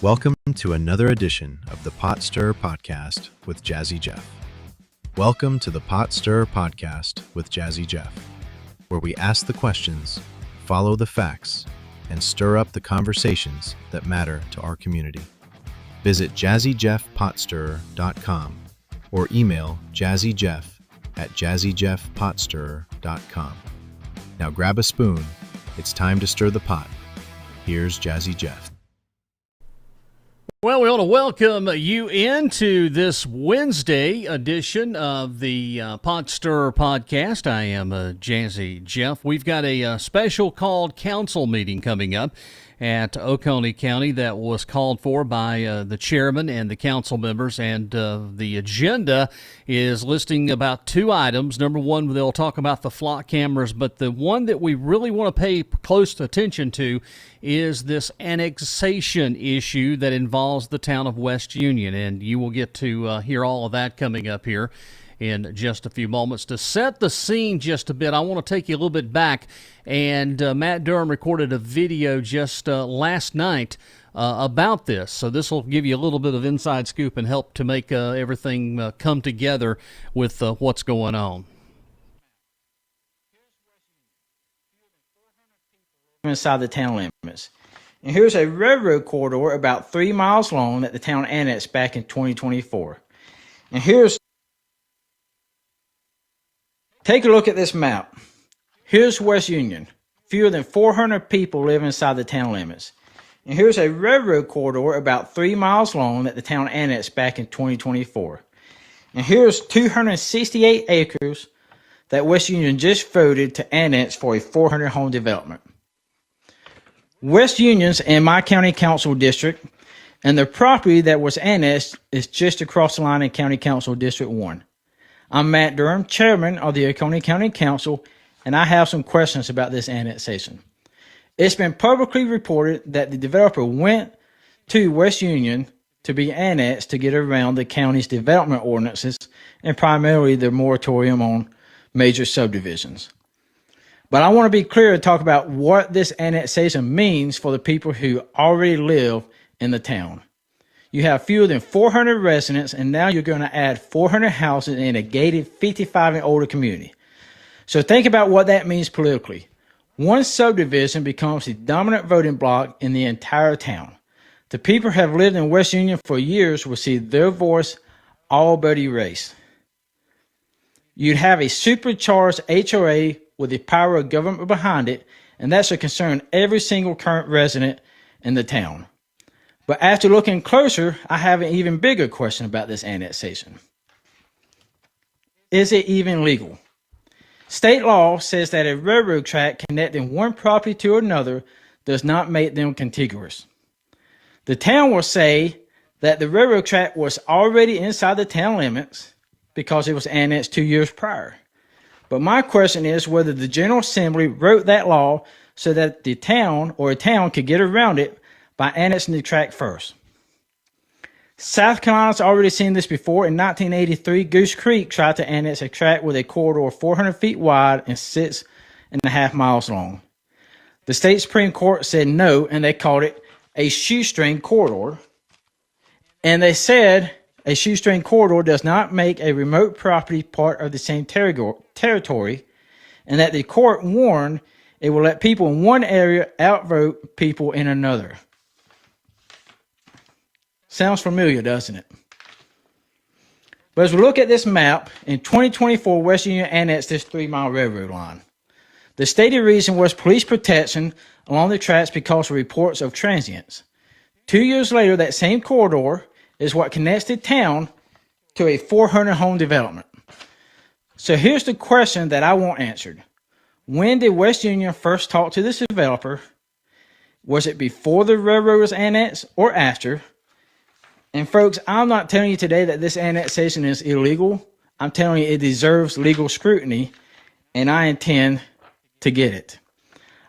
Welcome to another edition of the Pot Stir Podcast with Jazzy Jeff. Welcome to the Pot Stir Podcast with Jazzy Jeff, where we ask the questions, follow the facts, and stir up the conversations that matter to our community. Visit jazzyjeffpotstirrer.com or email jazzyjeff@jazzyjeffpotstirrer.com. Now grab a spoon. It's time to stir the pot. Here's Jazzy Jeff. Well, we want to welcome you into this Wednesday edition of the Pot Stirrer Podcast. I am Jazzy Jeff. We've got a special called council meeting coming up at Oconee County that was called for by the chairman and the council members, and the agenda is listing about two items. Number one, they'll talk about the flock cameras, but the one that we really want to pay close attention to is this annexation issue that involves the town of West Union, and you will get to hear all of that coming up here in just a few moments. To set the scene just a bit, I want to take you a little bit back, and Matt Durham recorded a video just last night about this, so this will give you a little bit of inside scoop and help to make everything come together with what's going on. Inside the town limits. And here's a railroad corridor about 3 miles long that the town annexed back in 2024. And take a look at this map. Here's West Union. Fewer than 400 people live inside the town limits. And here's a railroad corridor about 3 miles long that the town annexed back in 2024. And here's 268 acres that West Union just voted to annex for a 400 home development. West Union's in my county council district, and the property that was annexed is just across the line in County Council District 1. I'm Matt Durham, chairman of the Oconee County Council, and I have some questions about this annexation. It's been publicly reported that the developer went to West Union to be annexed to get around the county's development ordinances and primarily the moratorium on major subdivisions. But I want to be clear and talk about what this annexation means for the people who already live in the town. You have fewer than 400 residents, and now you're going to add 400 houses in a gated 55 and older community. So think about what that means politically. One subdivision becomes the dominant voting bloc in the entire town. The people who have lived in West Union for years will see their voice all but erased. You'd have a supercharged HOA with the power of government behind it, and that should concern every single current resident in the town. But after looking closer, I have an even bigger question about this annexation. Is it even legal? State law says that a railroad track connecting one property to another does not make them contiguous. The town will say that the railroad track was already inside the town limits because it was annexed 2 years prior. But my question is whether the General Assembly wrote that law so that the town or a town could get around it by annexing the tract first. South Carolina's already seen this before. In 1983, Goose Creek tried to annex a tract with a corridor 400 feet wide and 6.5 miles long. The state Supreme Court said no, and they called it a shoestring corridor. And they said a shoestring corridor does not make a remote property part of the same territory, and that the court warned it will let people in one area outvote people in another. Sounds familiar, doesn't it? But as we look at this map, in 2024, West Union annexed this 3-mile railroad line. The stated reason was police protection along the tracks because of reports of transients. 2 years later, that same corridor is what connects the town to a 400 home development. So here's the question that I want answered. When did West Union first talk to this developer? Was it before the railroad was annexed or after? And folks, I'm not telling you today that this annexation is illegal. I'm telling you it deserves legal scrutiny, and I intend to get it.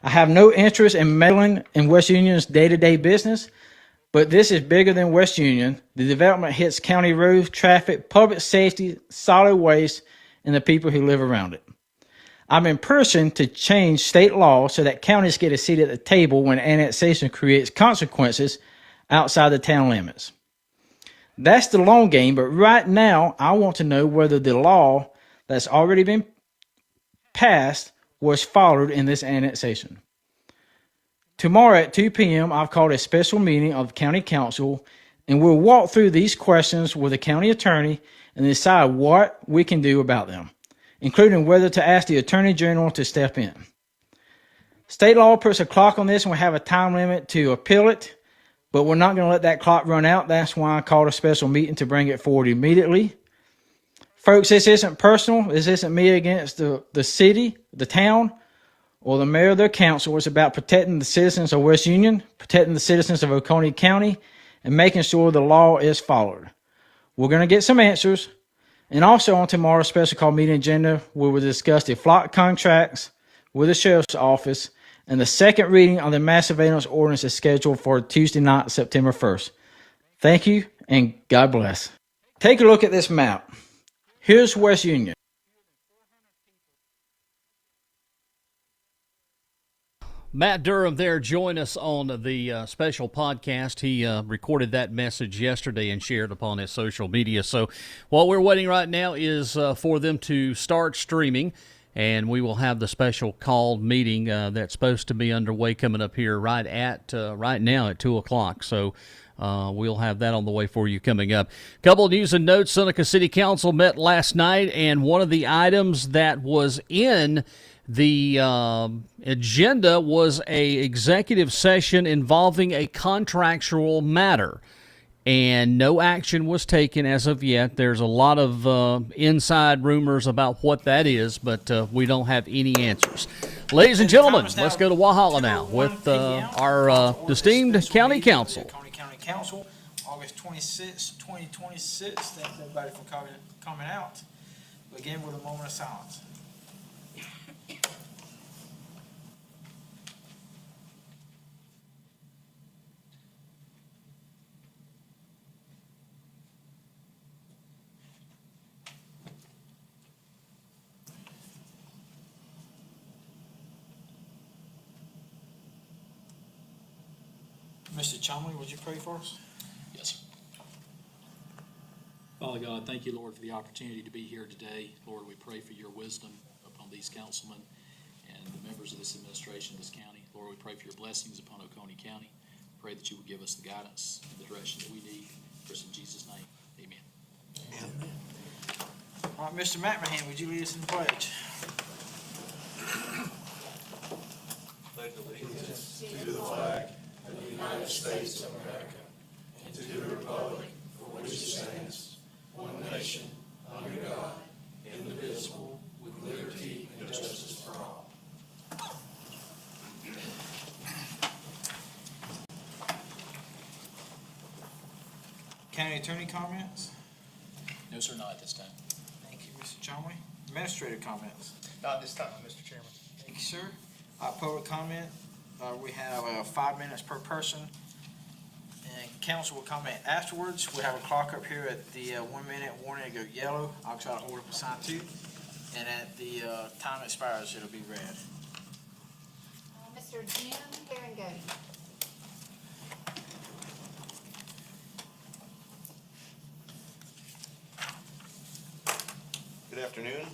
I have no interest in meddling in West Union's day-to-day business, but this is bigger than West Union. The development hits county roads, traffic, public safety, solid waste, and the people who live around it. I'm in person to change state law so that counties get a seat at the table when annexation creates consequences outside the town limits. That's the long game, but right now I want to know whether the law that's already been passed was followed in this annexation. Tomorrow at 2 p.m., I've called a special meeting of the county council, and we'll walk through these questions with the county attorney and decide what we can do about them, including whether to ask the attorney general to step in. State law puts a clock on this, and we have a time limit to appeal it, but we're not going to let that clock run out. That's why I called a special meeting to bring it forward immediately. Folks, this isn't personal. This isn't me against the city, the town, or the mayor or their council. It's about protecting the citizens of West Union, protecting the citizens of Oconee County, and making sure the law is followed. We're going to get some answers. And also on tomorrow's special call meeting agenda, we will discuss the flock contracts with the sheriff's office, and the second reading of the mass surveillance ordinance is scheduled for Tuesday night, September 1st. Thank you, and God bless. Take a look at this map. Here's West Union. Matt Durham there join us on the special podcast. He recorded that message yesterday and shared upon his social media. So what we're waiting right now is for them to start streaming, and we will have the special called meeting that's supposed to be underway coming up here right now at 2 o'clock. So we'll have that on the way for you coming up. Couple of news and notes. Seneca City Council met last night, and one of the items that was in the agenda was a executive session involving a contractual matter, and no action was taken as of yet. There's a lot of inside rumors about what that is, but we don't have any answers. Ladies and gentlemen, let's go to Walhalla now with our esteemed county council. Oconee County Council, August 26, 2026. Thank everybody for coming out. Begin with a moment of silence. Mr. Chumley, would you pray for us? Yes. Father God, thank you, Lord, for the opportunity to be here today. Lord, we pray for your wisdom upon these councilmen and the members of this administration, this county. Lord, we pray for your blessings upon Oconee County. Pray that you would give us the guidance and the direction that we need. First in Jesus' name, amen. Amen. All right, Mr. McMahon, would you lead us in the pledge? Pledge allegiance to the flag of the United States of America and to the republic for which it stands, one nation, under God, indivisible, with liberty and justice for all. County Attorney comments? No, sir, not at this time. Thank you, Mr. Chumley. Administrator comments? Not this time, Mr. Chairman. Thank you, sir. Public comment, we have 5 minutes per person, and council will comment afterwards. We have a clock up here at the 1 minute warning, it'll go yellow. I'll try to hold up a sign too, and at the time expires, it'll be red. Mr. Jim Herringody. Good afternoon.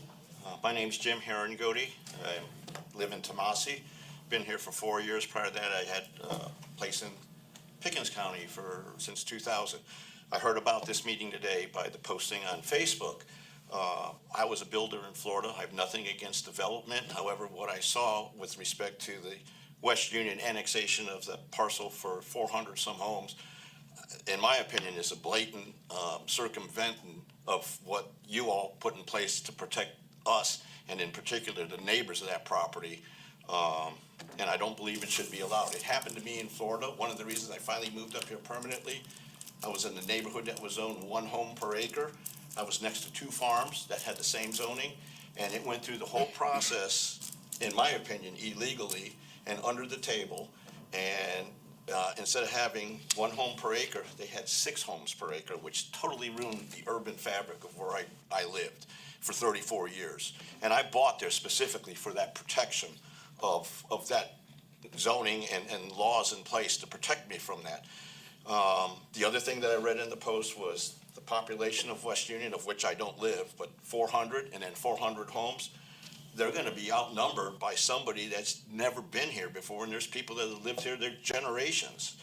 My name's Jim Herringody. I live in Tomasi. Been here for 4 years. Prior to that, I had a place in Pickens County since 2000. I heard about this meeting today by the posting on Facebook. I was a builder in Florida. I have nothing against development. However, what I saw with respect to the West Union annexation of the parcel for 400 some homes, in my opinion, is a blatant circumventing of what you all put in place to protect us, and in particular the neighbors of that property. And I don't believe it should be allowed. It happened to me in Florida. One of the reasons I finally moved up here permanently, I was in the neighborhood that was zoned 1 home per acre. I was next to 2 farms that had the same zoning, and it went through the whole process, in my opinion, illegally and under the table. And instead of having 1 home per acre, they had 6 homes per acre, which totally ruined the urban fabric of where I lived for 34 years. And I bought there specifically for that protection of that zoning and laws in place to protect me from that. The other thing that I read in the Post was the population of West Union, of which I don't live, but 400 and then 400 homes, they're going to be outnumbered by somebody that's never been here before, and there's people that have lived here their generations.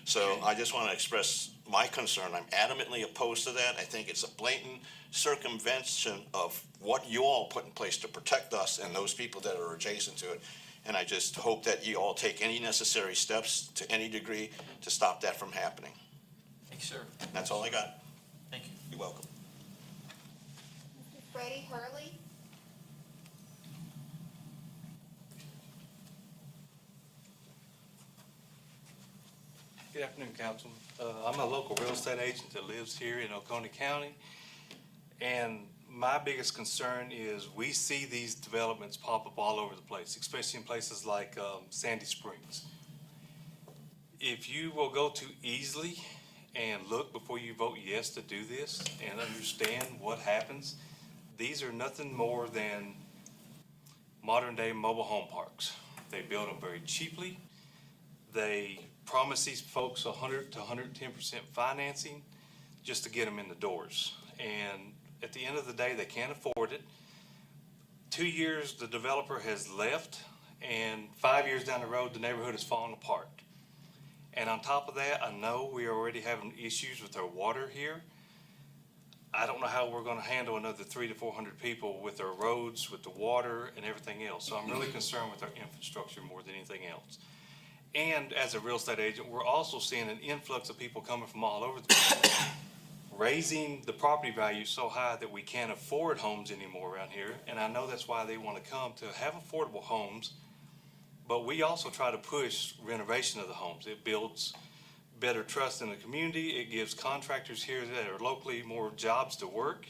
So I just want to express my concern. I'm adamantly opposed to that. I think it's a blatant circumvention of what you all put in place to protect us and those people that are adjacent to it. And I just hope that you all take any necessary steps to any degree to stop that from happening. Thank you, sir. That's all I got. Thank you. You're welcome. Mr. Freddie Hurley. Good afternoon, Councilman. I'm a local real estate agent that lives here in Oconee County, and my biggest concern is we see these developments pop up all over the place, especially in places like Sandy Springs. If you will go too easily and look before you vote yes to do this and understand what happens, these are nothing more than modern-day mobile home parks. They build them very cheaply. They promise these folks 100 to 110% financing just to get them in the doors. And at the end of the day, they can't afford it. 2 years, the developer has left, and 5 years down the road, the neighborhood is falling apart. And on top of that, I know we are already having issues with our water here. I don't know how we're gonna handle another 300 to 400 people with our roads, with the water and everything else. So I'm really concerned with our infrastructure more than anything else. And as a real estate agent, we're also seeing an influx of people coming from all over the place, raising the property value so high that we can't afford homes anymore around here. And I know that's why they want to come, to have affordable homes. But we also try to push renovation of the homes. It builds better trust in the community. It gives contractors here that are locally more jobs to work.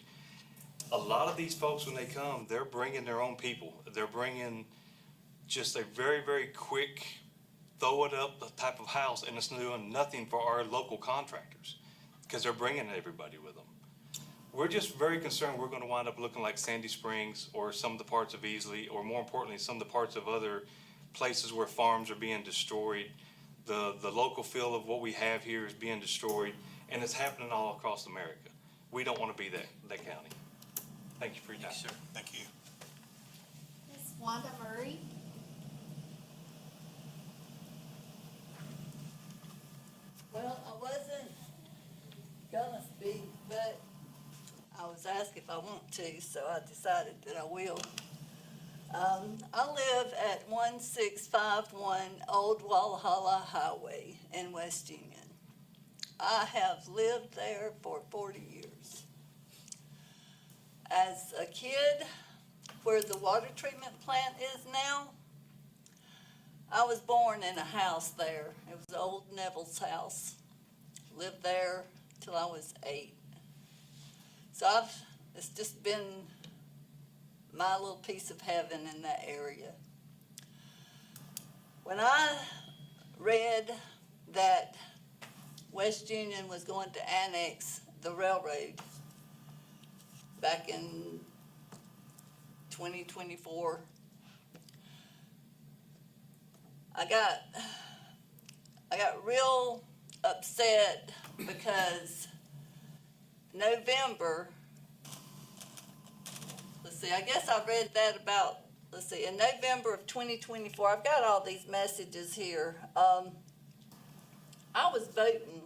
A lot of these folks, when they come, they're bringing their own people. They're bringing just a very, very quick, throw it up type of house, and it's doing nothing for our local contractors because they're bringing everybody with them. We're just very concerned we're going to wind up looking like Sandy Springs or some of the parts of Easley, or more importantly, some of the parts of other places where farms are being destroyed. The local feel of what we have here is being destroyed, and it's happening all across America. We don't want to be that county. Thank you for your time. Thank you, sir. Thank you. Ms. Wanda Murray. Well, I wasn't gonna speak, but I was asked if I want to, so I decided that I will. I live at 1651 Old Walhalla Highway in West Union. I have lived there for 40 years. As a kid, where the water treatment plant is now, I was born in a house there. It was old Neville's house. Lived there till I was 8. So it's just been my little piece of heaven in that area. When I read that West Union was going to annex the railroad back in 2024, I got real upset because November, I guess I read that about, in November of 2024, I've got all these messages here. I was voting,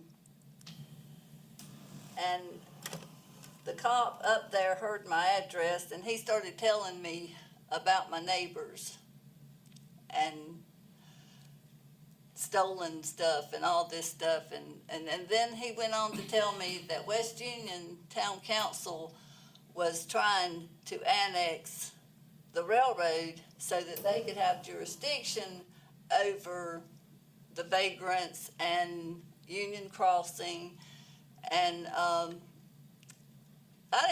and the cop up there heard my address, and he started telling me about my neighbors and stolen stuff and all this stuff. And then he went on to tell me that West Union Town Council was trying to annex the railroad so that they could have jurisdiction over the vagrants and Union Crossing. And I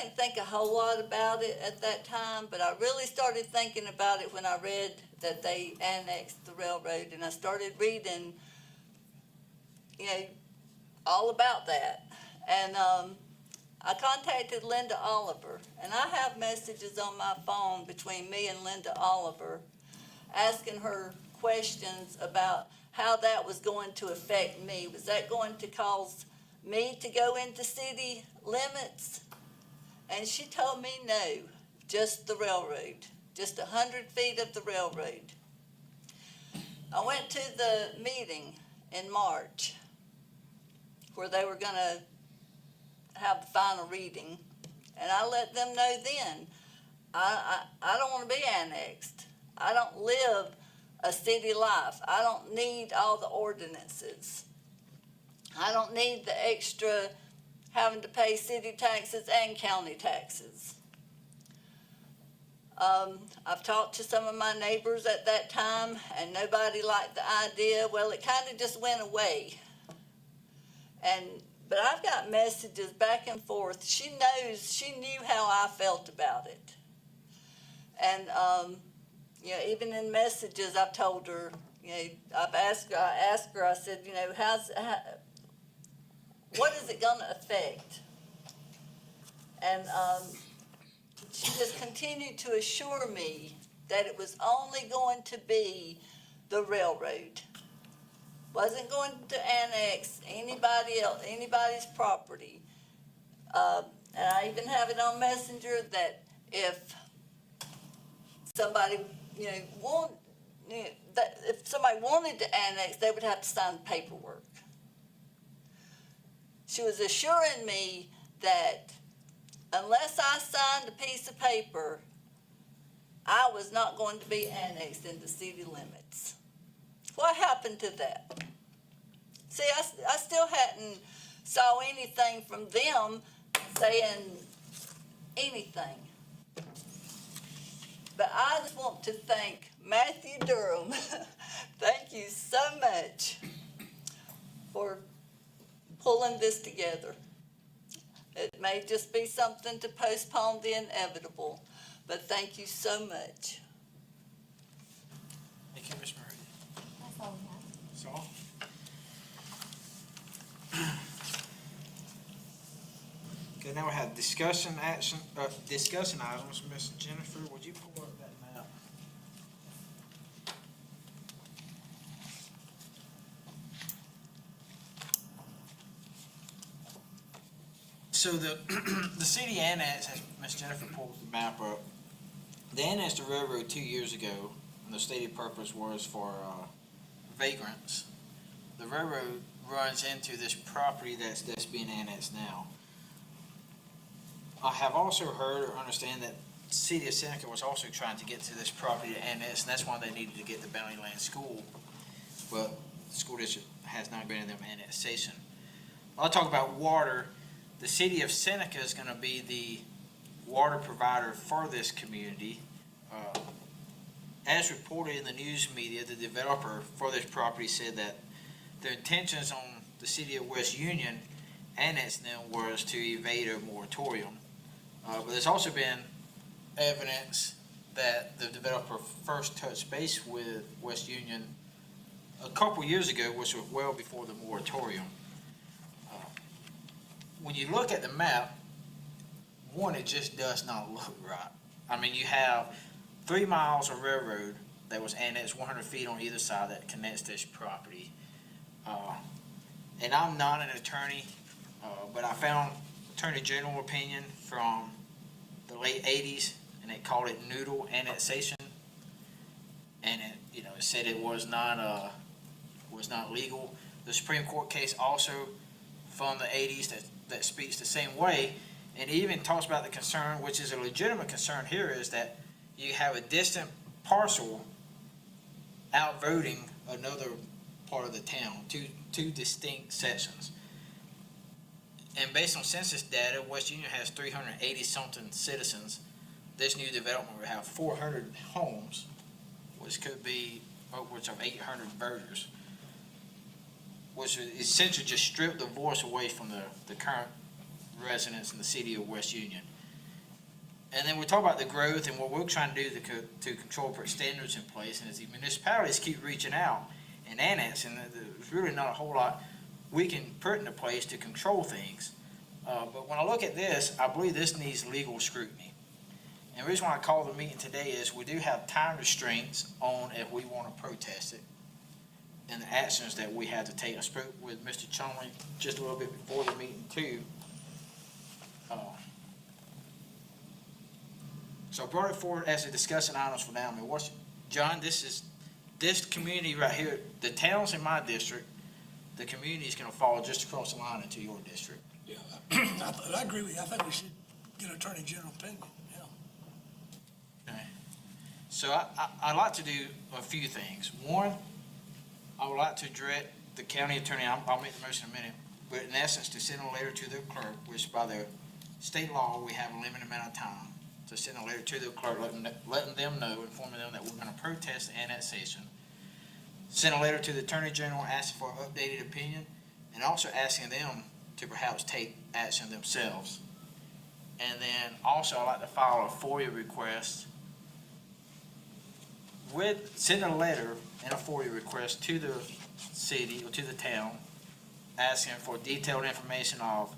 didn't think a whole lot about it at that time, but I really started thinking about it when I read that they annexed the railroad, and I started reading, all about that. And I contacted Linda Oliver, and I have messages on my phone between me and Linda Oliver asking her questions about how that was going to affect me. Was that going to cause me to go into city limits? And she told me no, just the railroad, just 100 feet of the railroad. I went to the meeting in March where they were going to have the final reading, and I let them know then, I don't want to be annexed. I don't live a city life. I don't need all the ordinances. I don't need the extra having to pay city taxes and county taxes. I've talked to some of my neighbors at that time, and nobody liked the idea. Well, it kind of just went away. But I've got messages back and forth. She knew how I felt about it. And, even in messages, I've told her, I asked her, I said, what is it going to affect? And she just continued to assure me that it was only going to be the railroad. Wasn't going to annex anybody's property. And I even have it on Messenger that if somebody, if somebody wanted to annex, they would have to sign paperwork. She was assuring me that unless I signed a piece of paper, I was not going to be annexed into city limits. What happened to that? See, I still hadn't saw anything from them saying anything. But I just want to thank Matthew Durham. Thank you so much for pulling this together. It may just be something to postpone the inevitable, but thank you so much. Thank you, Ms. Murray. That's all we have. That's all. Okay, now we have discussion items. Ms. Jennifer, would you pull up that map? So the city annexed, as Ms. Jennifer pulled the map up, they annexed the railroad 2 years ago, and the stated purpose was for vagrants. The railroad runs into this property that's being annexed now. I have also heard or understand that the city of Seneca was also trying to get to this property to annex, and that's why they needed to get the Bounty Land School. But the school district has not granted them annexation. I'll talk about water. The city of Seneca is going to be the water provider for this community. As reported in the news media, the developer for this property said that their intentions on the city of West Union annexing them was to evade a moratorium. But there's also been evidence that the developer first touched base with West Union a couple years ago, which was well before the moratorium. When you look at the map, one, it just does not look right. I mean, you have 3 miles of railroad that was annexed 100 feet on either side that connects this property. And I'm not an attorney, but I found Attorney General opinion from the late 80s, and it called it noodle annexation. And it said it was not legal. The Supreme Court case also from the 80s that speaks the same way, and even talks about the concern, which is a legitimate concern here, is that you have a distant parcel outvoting another part of the town, two distinct sections. And based on census data, West Union has 380-something citizens. This new development will have 400 homes, which could be upwards of 800 voters, which would essentially just strip the voice away from the current residents in the city of West Union. And then we talk about the growth and what we're trying to do to control put standards in place. And as the municipalities keep reaching out and annexing, there's really not a whole lot we can put into place to control things. But when I look at this, I believe this needs legal scrutiny. And the reason why I called the meeting today is we do have time restraints on if we want to protest it. and the actions that we had to take. I spoke with Mr. Chumley just a little bit before the meeting too. So I brought it forward as a discussion items for now. I mean, John, this community right here, the towns in my district, the community is gonna fall just across the line into your district. Yeah, I agree with you. I think we should get Attorney General opinion, yeah. Okay. So I'd like to do a few things. One, I would like to direct the county attorney, I'll make the motion in a minute, but in essence, to send a letter to the clerk, which by the state law, we have a limited amount of time to send a letter to the clerk, letting them know, informing them that we're gonna protest the annexation. Send a letter to the Attorney General asking for an updated opinion, and also asking them to perhaps take action themselves. And then also, I'd like to file a FOIA request send a letter and a FOIA request to the city or to the town, asking for detailed information of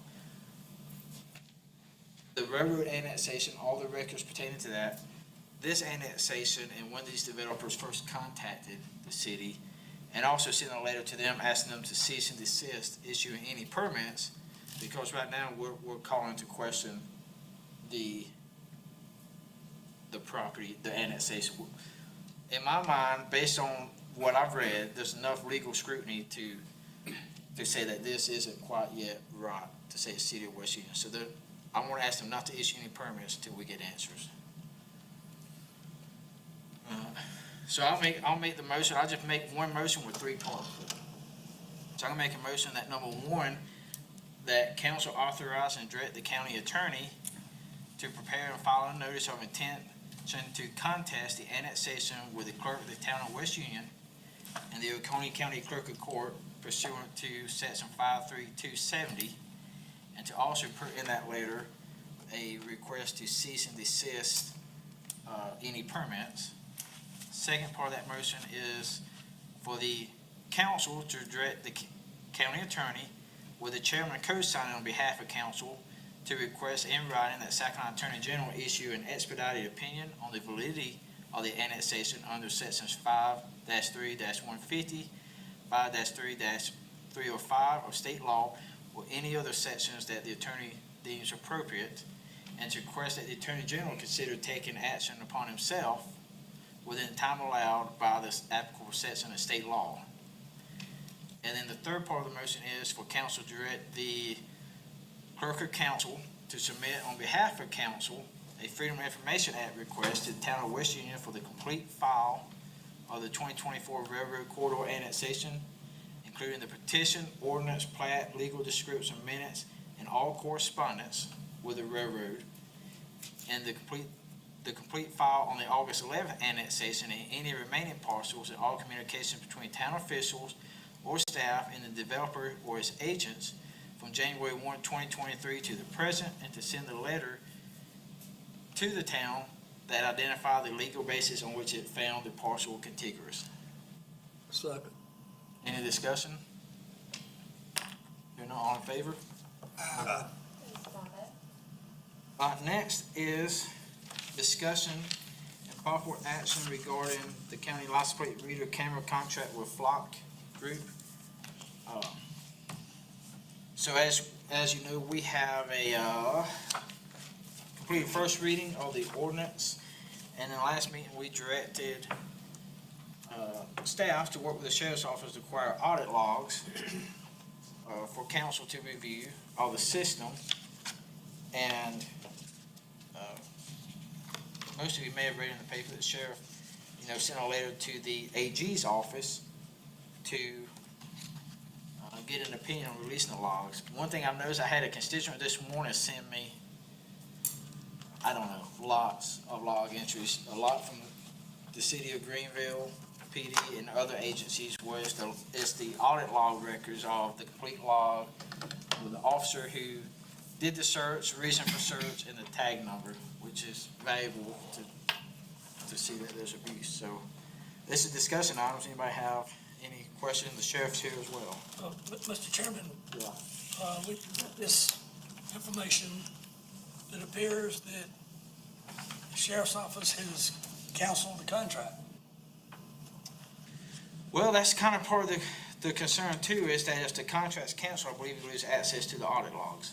the railroad annexation, all the records pertaining to that, this annexation, and when these developers first contacted the city, and also send a letter to them asking them to cease and desist issuing any permits, because right now we're calling into question the property, the annexation. In my mind, based on what I've read, there's enough legal scrutiny to say that this isn't quite yet right, to say it's City of West Union. So I want to ask them not to issue any permits until we get answers. So I'll make the motion. I'll just make one motion with three parts. So I'm gonna make a motion that number one, that council authorize and direct the county attorney to prepare and file a notice of intent to contest the annexation with the clerk of the town of West Union and the Oconee County Clerk of Court pursuant to section 53270, and to also put in that letter a request to cease and desist any permits. Second part of that motion is for the council to direct the county attorney with the chairman co-signing on behalf of council to request in writing that South Carolina Attorney General issue an expedited opinion on the validity of the annexation under sections 5-3-150, 5-3-305 of state law, or any other sections that the attorney deems appropriate, and to request that the Attorney General consider taking action upon himself within the time allowed by this applicable section of state law. And then the third part of the motion is for council to direct the clerk of council to submit on behalf of council a Freedom of Information Act request to the town of West Union for the complete file of the 2024 Railroad Corridor annexation, including the petition, ordinance, plat, legal description, minutes, and all correspondence with the railroad, and the complete file on the August 11th annexation and any remaining parcels, and all communications between town officials or staff and the developer or its agents from January 1, 2023 to the present, and to send a letter to the town that identify the legal basis on which it found the parcel contiguous. Second. Any discussion? You're not all in favor? Next is discussion and possible action regarding the county license plate reader camera contract with Flock Group. So as you know, we have a completed first reading of the ordinance, and in the last meeting we directed staff to work with the sheriff's office to acquire audit logs for council to review of the system. And most of you may have read in the paper that the sheriff, sent a letter to the AG's office to get an opinion on releasing the logs. One thing I've noticed, I had a constituent this morning send me, lots of log entries, a lot from the city of Greenville, PD, and other agencies, where it's the audit log records of the complete log with the officer who did the search, reason for search, and the tag number, which is valuable to see that there's abuse. So this is discussion items. Anybody have any questions? The sheriff's here as well. Mr. Chairman, Yeah. we got this information that appears that the sheriff's office has canceled the contract. Well, that's kind of part of the concern too, is that if the contract's canceled, I believe you lose access to the audit logs.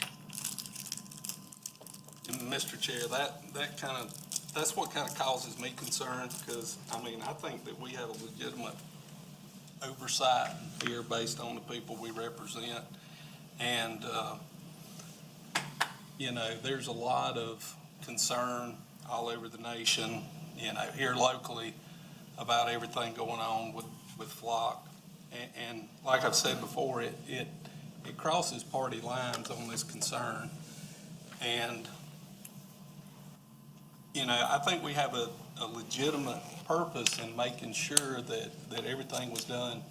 And Mr. Chair, that's what kind of causes me concern, because, I mean, I think that we have a legitimate oversight here based on the people we represent. And, you know, there's a lot of concern all over the nation, you know, here locally about everything going on with Flock. And like I've said before, it crosses party lines on this concern. And, you know, I think we have a legitimate purpose in making sure that everything was done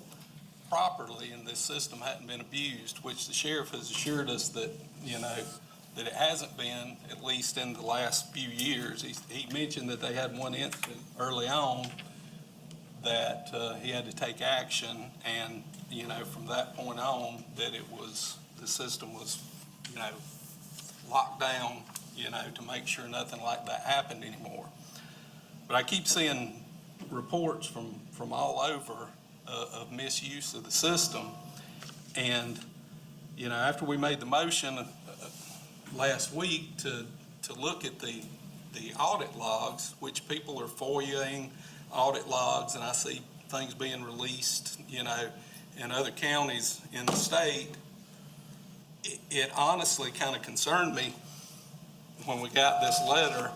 properly and this system hadn't been abused, which the sheriff has assured us that, you know, that it hasn't been, at least in the last few years. He mentioned that they had one incident early on that he had to take action, and, you know, from that point on, that the system was, you know, locked down, you know, to make sure nothing like that happened anymore. But I keep seeing reports from all over of misuse of the system. And, you know, after we made the motion last week to look at the audit logs, which people are FOIAing audit logs, and I see things being released, you know, in other counties in the state, it honestly kind of concerned me when we got this letter,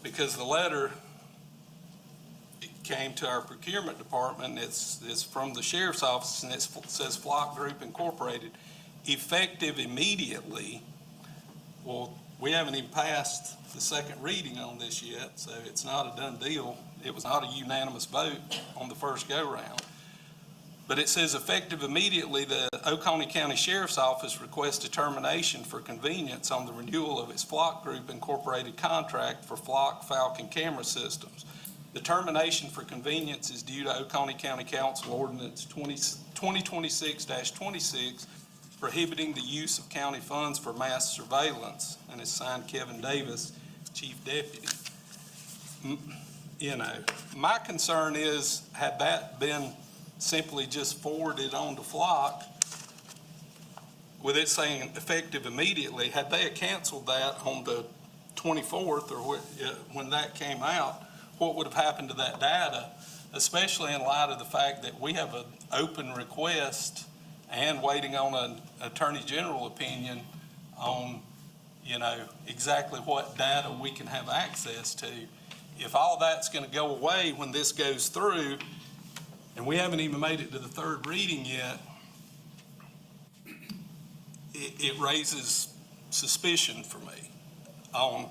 because the letter came to our procurement department. It's from the sheriff's office, and it says Flock Group Incorporated, effective immediately. Well, we haven't even passed the second reading on this yet, so it's not a done deal. It was not a unanimous vote on the first go-round. But it says effective immediately, the Oconee County Sheriff's Office requests a termination for convenience on the renewal of its Flock Group Incorporated contract for Flock Falcon camera systems. The termination for convenience is due to Oconee County Council Ordinance 2026-26, prohibiting the use of county funds for mass surveillance, and it's signed Kevin Davis, Chief Deputy. You know, my concern is, had that been simply just forwarded on to Flock with it saying effective immediately, had they canceled that on the 24th or when that came out, what would have happened to that data, especially in light of the fact that we have an open request and waiting on an Attorney General opinion on, you know, exactly what data we can have access to. If all that's going to go away when this goes through, and we haven't even made it to the third reading yet, it raises suspicion for me on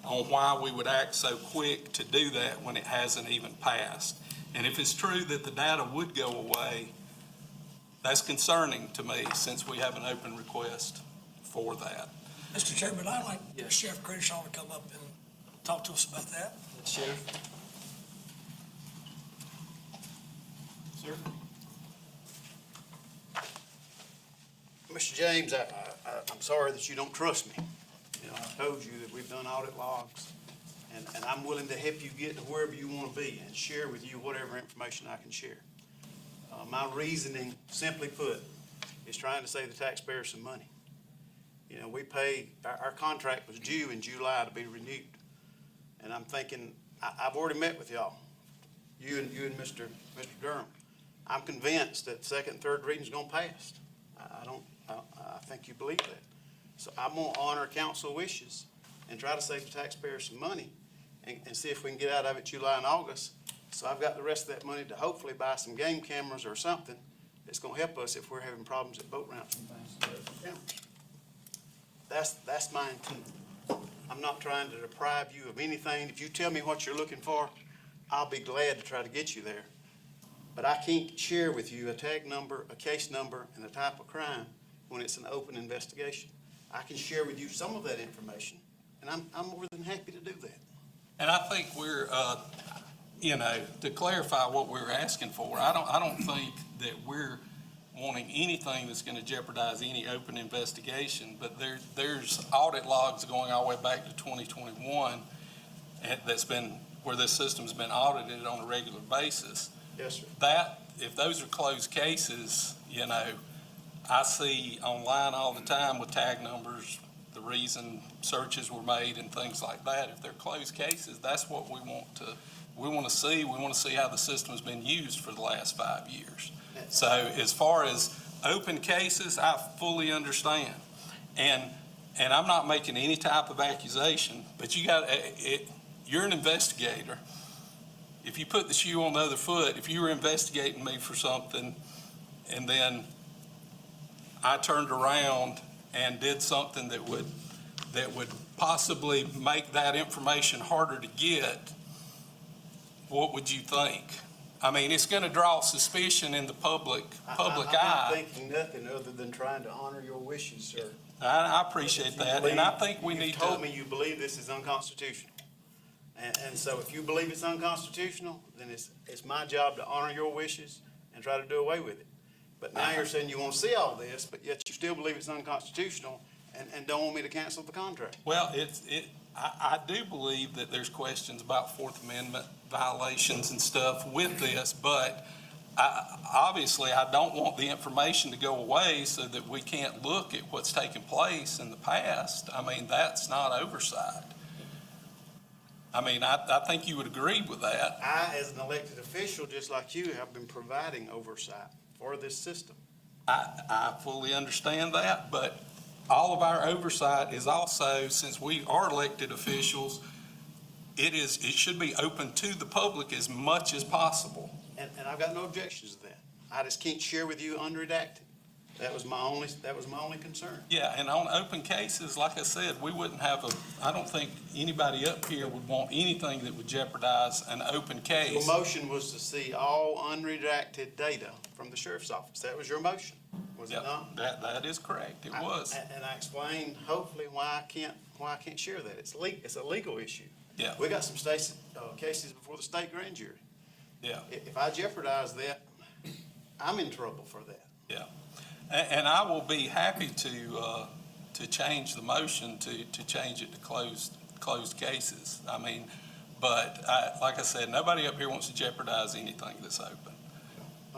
why we would act so quick to do that when it hasn't even passed. And if it's true that the data would go away, that's concerning to me, since we have an open request for that. Mr. Chairman, I'd like Sheriff Crittishaw to come up and talk to us about that. Sheriff? Sir? Mr. James, I'm sorry that you don't trust me. You know, I told you that we've done audit logs, and I'm willing to help you get to wherever you want to be and share with you whatever information I can share. My reasoning, simply put, is trying to save the taxpayers some money. You know, we pay, our contract was due in July to be renewed. And I'm thinking, I've already met with y'all, you and Mr. Durham. I'm convinced that second and third reading is going to pass. I think you believe that. So I'm going to honor council wishes and try to save the taxpayers some money and see if we can get out of it July and August. So I've got the rest of that money to hopefully buy some game cameras or something that's going to help us if we're having problems at boat ramps and things. That's my intent. I'm not trying to deprive you of anything. If you tell me what you're looking for, I'll be glad to try to get you there. But I can't share with you a tag number, a case number, and a type of crime when it's an open investigation. I can share with you some of that information, and I'm more than happy to do that. And I think we're, you know, to clarify what we're asking for, I don't think that we're wanting anything that's going to jeopardize any open investigation, but there's audit logs going all the way back to 2021 that's been, where this system's been audited on a regular basis. Yes, sir. That, if those are closed cases, you know, I see online all the time with tag numbers, the reason searches were made and things like that. If they're closed cases, that's what we want to see. We want to see how the system's been used for the last 5 years. So as far as open cases, I fully understand. And I'm not making any type of accusation, but you're an investigator. If you put the shoe on the other foot, if you were investigating me for something and then I turned around and did something that would possibly make that information harder to get, what would you think? I mean, it's going to draw suspicion in the public I'm eye. not thinking nothing other than trying to honor your wishes, sir. I appreciate that, and I think we need You've to. told me you believe this is unconstitutional. And so if you believe it's unconstitutional, then it's my job to honor your wishes and try to do away with it. But now you're saying you want to see all this, but yet you still believe it's unconstitutional and don't want me to cancel the contract. Well, I do believe that there's questions about Fourth Amendment violations and stuff with this, but obviously I don't want the information to go away so that we can't look at what's taken place in the past. I mean, that's not oversight. I mean, I think you would agree with that. I, as an elected official, just like you, have been providing oversight for this system. I fully understand that, but all of our oversight is also, since we are elected officials, it should be open to the public as much as possible. And I've got no objections to that. I just can't share with you unredacted. That was my only concern. Yeah, and on open cases, like I said, we wouldn't have I don't think anybody up here would want anything that would jeopardize an open case. Your motion was to see all unredacted data from the sheriff's office. That was your motion, was it not? That is correct. It was. And I explained hopefully why I can't share that. It's a legal issue. Yeah. We got some cases before the state grand jury. Yeah. If I jeopardize that, I'm in trouble for that. Yeah. And I will be happy to change the motion to change it to closed cases. I mean, but like I said, nobody up here wants to jeopardize anything that's open.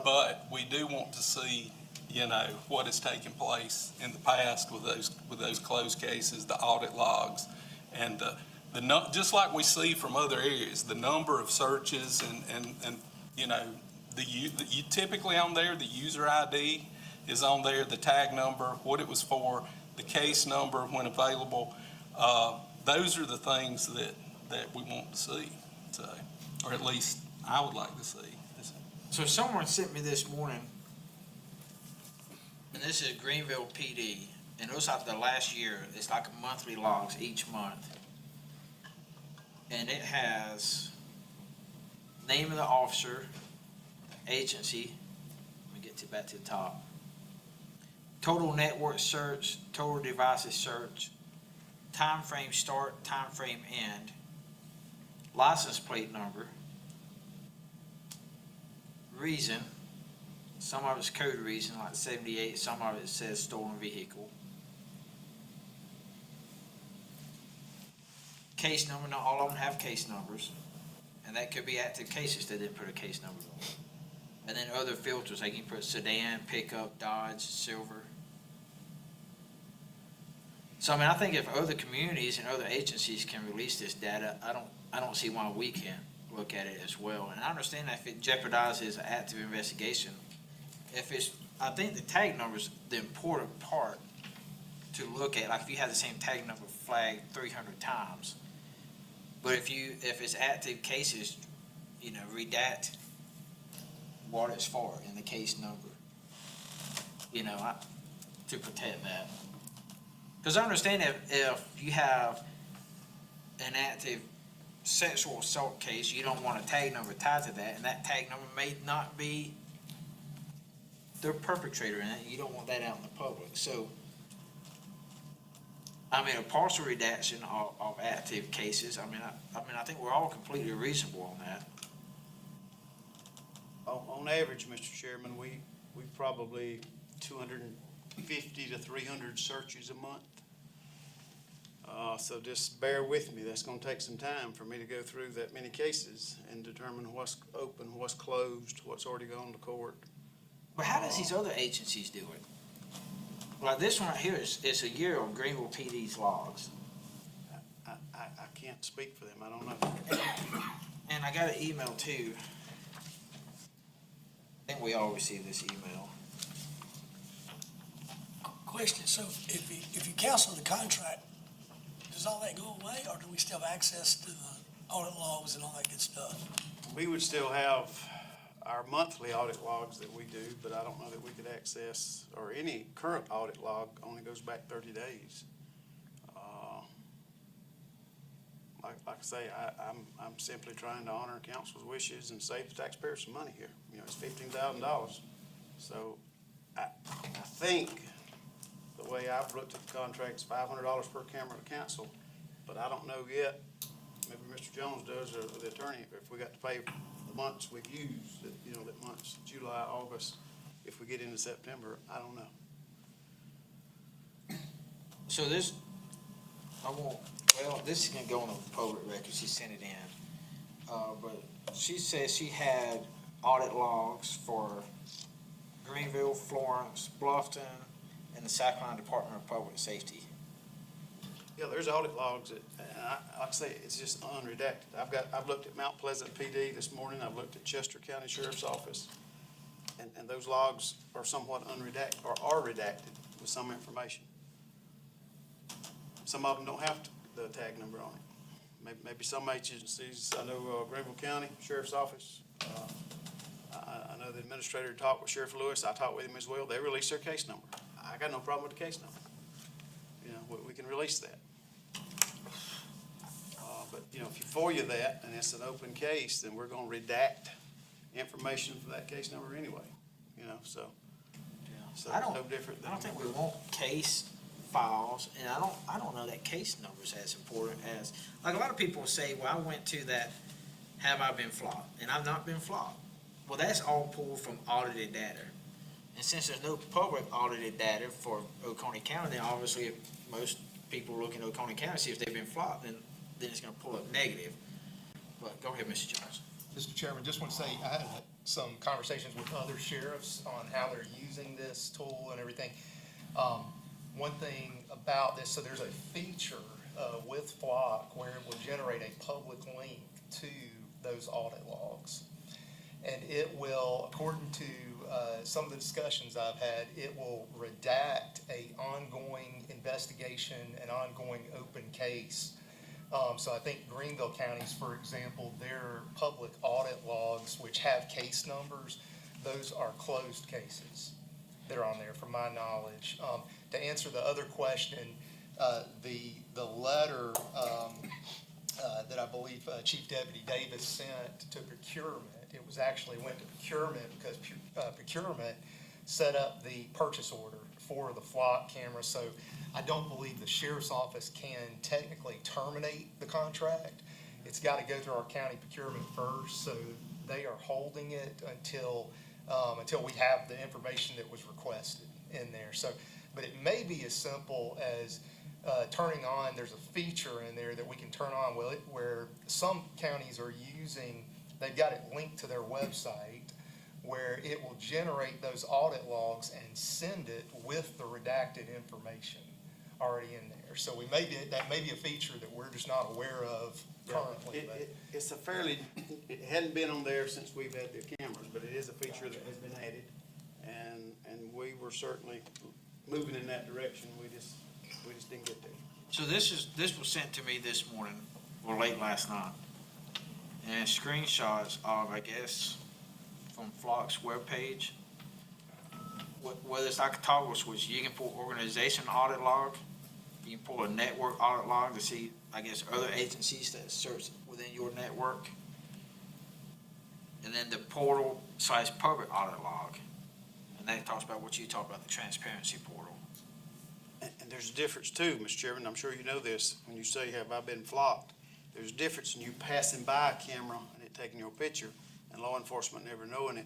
But we do want to see, you know, what has taken place in the past with those closed cases, the audit logs, and just like we see from other areas, the number of searches and you know, you typically on there, the user ID is on there, the tag number, what it was for, the case number when available. Those are the things that we want to see, so, or at least I would like to see. So someone sent me this morning, and this is Greenville PD, and it looks like the last year, it's like a monthly logs each month. And it has name of the officer, agency, let me get back to the top. Total network search, total devices search, time frame start, time frame end, license plate number, reason, some of it's code reason like 78, some of it says stolen vehicle. Case number, not all of them have case numbers, and that could be active cases that didn't put a case number on. And then other filters, they can put sedan, pickup, Dodge, silver. So I mean, I think if other communities and other agencies can release this data, I don't see why we can't look at it as well. And I understand that if it jeopardizes an active investigation, I think the tag number is the important part to look at. Like if you have the same tag number flagged 300 times, but if it's active cases, you know, redact what it's for in the case number, you know, to protect that. Because I understand if you have an active sexual assault case, you don't want a tag number tied to that, and that tag number may not be the perpetrator in it. You don't want that out in the public. So, I mean, a partial redaction of active cases, I mean, I think we're all completely reasonable on that. On average, Mr. Chairman, we probably 250 to 300 searches a month. So just bear with me. That's gonna take some time for me to go through that many cases and determine what's open, what's closed, what's already gone to court. But how does these other agencies do it? Like this one right here is a year of Greenville PD's logs. I can't speak for them. I don't know. And I got an email too. I think we all received this email. Question, so if you cancel the contract, does all that go away, or do we still have access to the audit logs and all that good stuff? We would still have our monthly audit logs that we do, but I don't know that we could access, or any current audit log only goes back 30 days. Like I say, I'm simply trying to honor council's wishes and save the taxpayers some money here. You know, it's $15,000. So I think the way I've looked at the contract is $500 per camera to cancel, but I don't know yet. Maybe Mr. Jones does, or the attorney, if we got to pay the months we've used, that months, July, August, if we get into September, I don't know. So this, this is gonna go on the public record, she sent it in. But she says she had audit logs for Greenville, Florence, Bluffton, and the South Carolina Department of Public Safety. Yeah, there's audit logs that, like I say, it's just unredacted. I've looked at Mount Pleasant PD this morning, I've looked at Chester County Sheriff's Office, and those logs are somewhat unredacted, or are redacted with some information. Some of them don't have the tag number on it. Maybe some agencies, I know Greenville County Sheriff's Office, I know the administrator talked with Sheriff Lewis, I talked with him as well, they released their case number. I got no problem with the case number. You know, we can release that. But, you know, if you FOIA that and it's an open case, then we're gonna redact information for that case number anyway, you know, so. So I it's don't, no different I than. don't think we want case files, and I don't know that case number's as important as, like a lot of people say, well, I went to that, have I been flogged? And I've not been flogged. Well, that's all pulled from audited data. And since there's no public audited data for Oconee County, then obviously if most people look in Oconee County, see if they've been flogged, then it's gonna pull up negative. But go ahead, Mr. Jones. Mr. Chairman, just want to say I had some conversations with other sheriffs on how they're using this tool and everything. One thing about this, so there's a feature with Flock where it will generate a public link to those audit logs. And it will, according to some of the discussions I've had, it will redact a ongoing investigation, an ongoing open case. So I think Greenville counties, for example, their public audit logs, which have case numbers, those are closed cases that are on there, from my knowledge. To answer the other question, the letter that I believe Chief Deputy Davis sent to procurement, it was actually went to procurement because procurement set up the purchase order for the Flock camera. So I don't believe the sheriff's office can technically terminate the contract. It's got to go through our county procurement first, so they are holding it until we have the information that was requested in there. So, but it may be as simple as turning on, there's a feature in there that we can turn on where some counties are using, they've got it linked to their website, where it will generate those audit logs and send it with the redacted information already in there. So that may be a feature that we're just not aware of currently. It's a fairly, it hadn't been on there since we've had the cameras, but it is a feature that has been added. And we were certainly moving in that direction. We just didn't get there. So this was sent to me this morning, or late last night. And screenshots of, I guess, from Flock's webpage. Whether it's like a toggle switch, you can pull organization audit log, you can pull a network audit log to see, I guess, other agencies that search within your network. And then the portal/public audit log. And that talks about what you talked about, the transparency portal. And there's a difference too, Mr. Chairman, I'm sure you know this, when you say, have I been flocked? There's a difference in you passing by a camera and it taking your picture and law enforcement never knowing it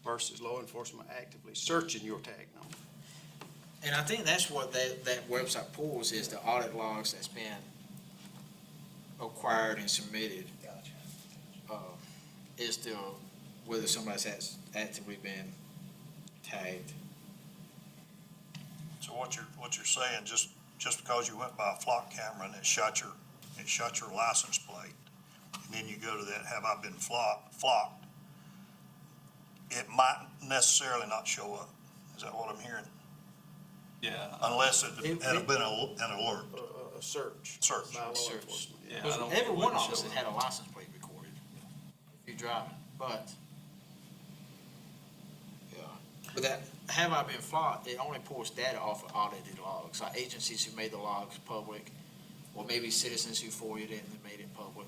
versus law enforcement actively searching your tag number. And I think that's what that website pulls, is the audit logs that's been acquired and submitted. Gotcha. Is still whether somebody's actively been tagged. So what you're saying, just because you went by a flock camera and it shot your license plate, and then you go to that, have I been flocked, it might necessarily not show up. Is that what I'm hearing? Yeah. Unless it had been an alert. A search. Search. By law Search. enforcement. Yeah, Because I don't- every it one wouldn't of us show has up. had a license plate recorded if you're driving, but yeah. But that have I been flocked, it only pulls data off of audited logs, like agencies who made the logs public, or maybe citizens who FOIA'd it and made it public.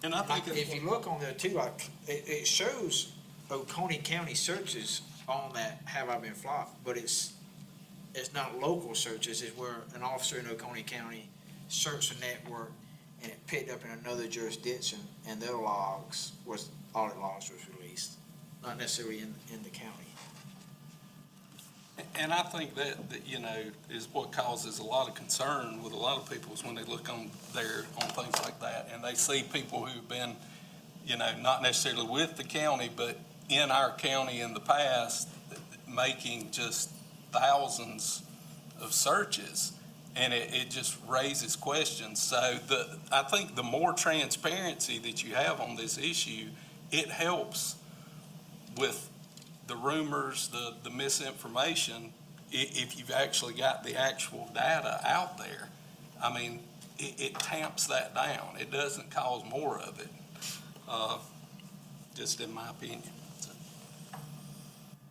And I think If you look on there too, like, it shows Oconee County searches on that have I been flocked, but it's not local searches. It's where an officer in Oconee County searched a network and it picked up in another jurisdiction, and their logs audit logs was released, not necessarily in the county. And I think that, you know, is what causes a lot of concern with a lot of people is when they look on there on things like that, and they see people who've been, you know, not necessarily with the county, but in our county in the past, making just thousands of searches, and it just raises questions. So I think the more transparency that you have on this issue, it helps with the rumors, the misinformation, if you've actually got the actual data out there. I mean, it tamps that down. It doesn't cause more of it, just in my opinion.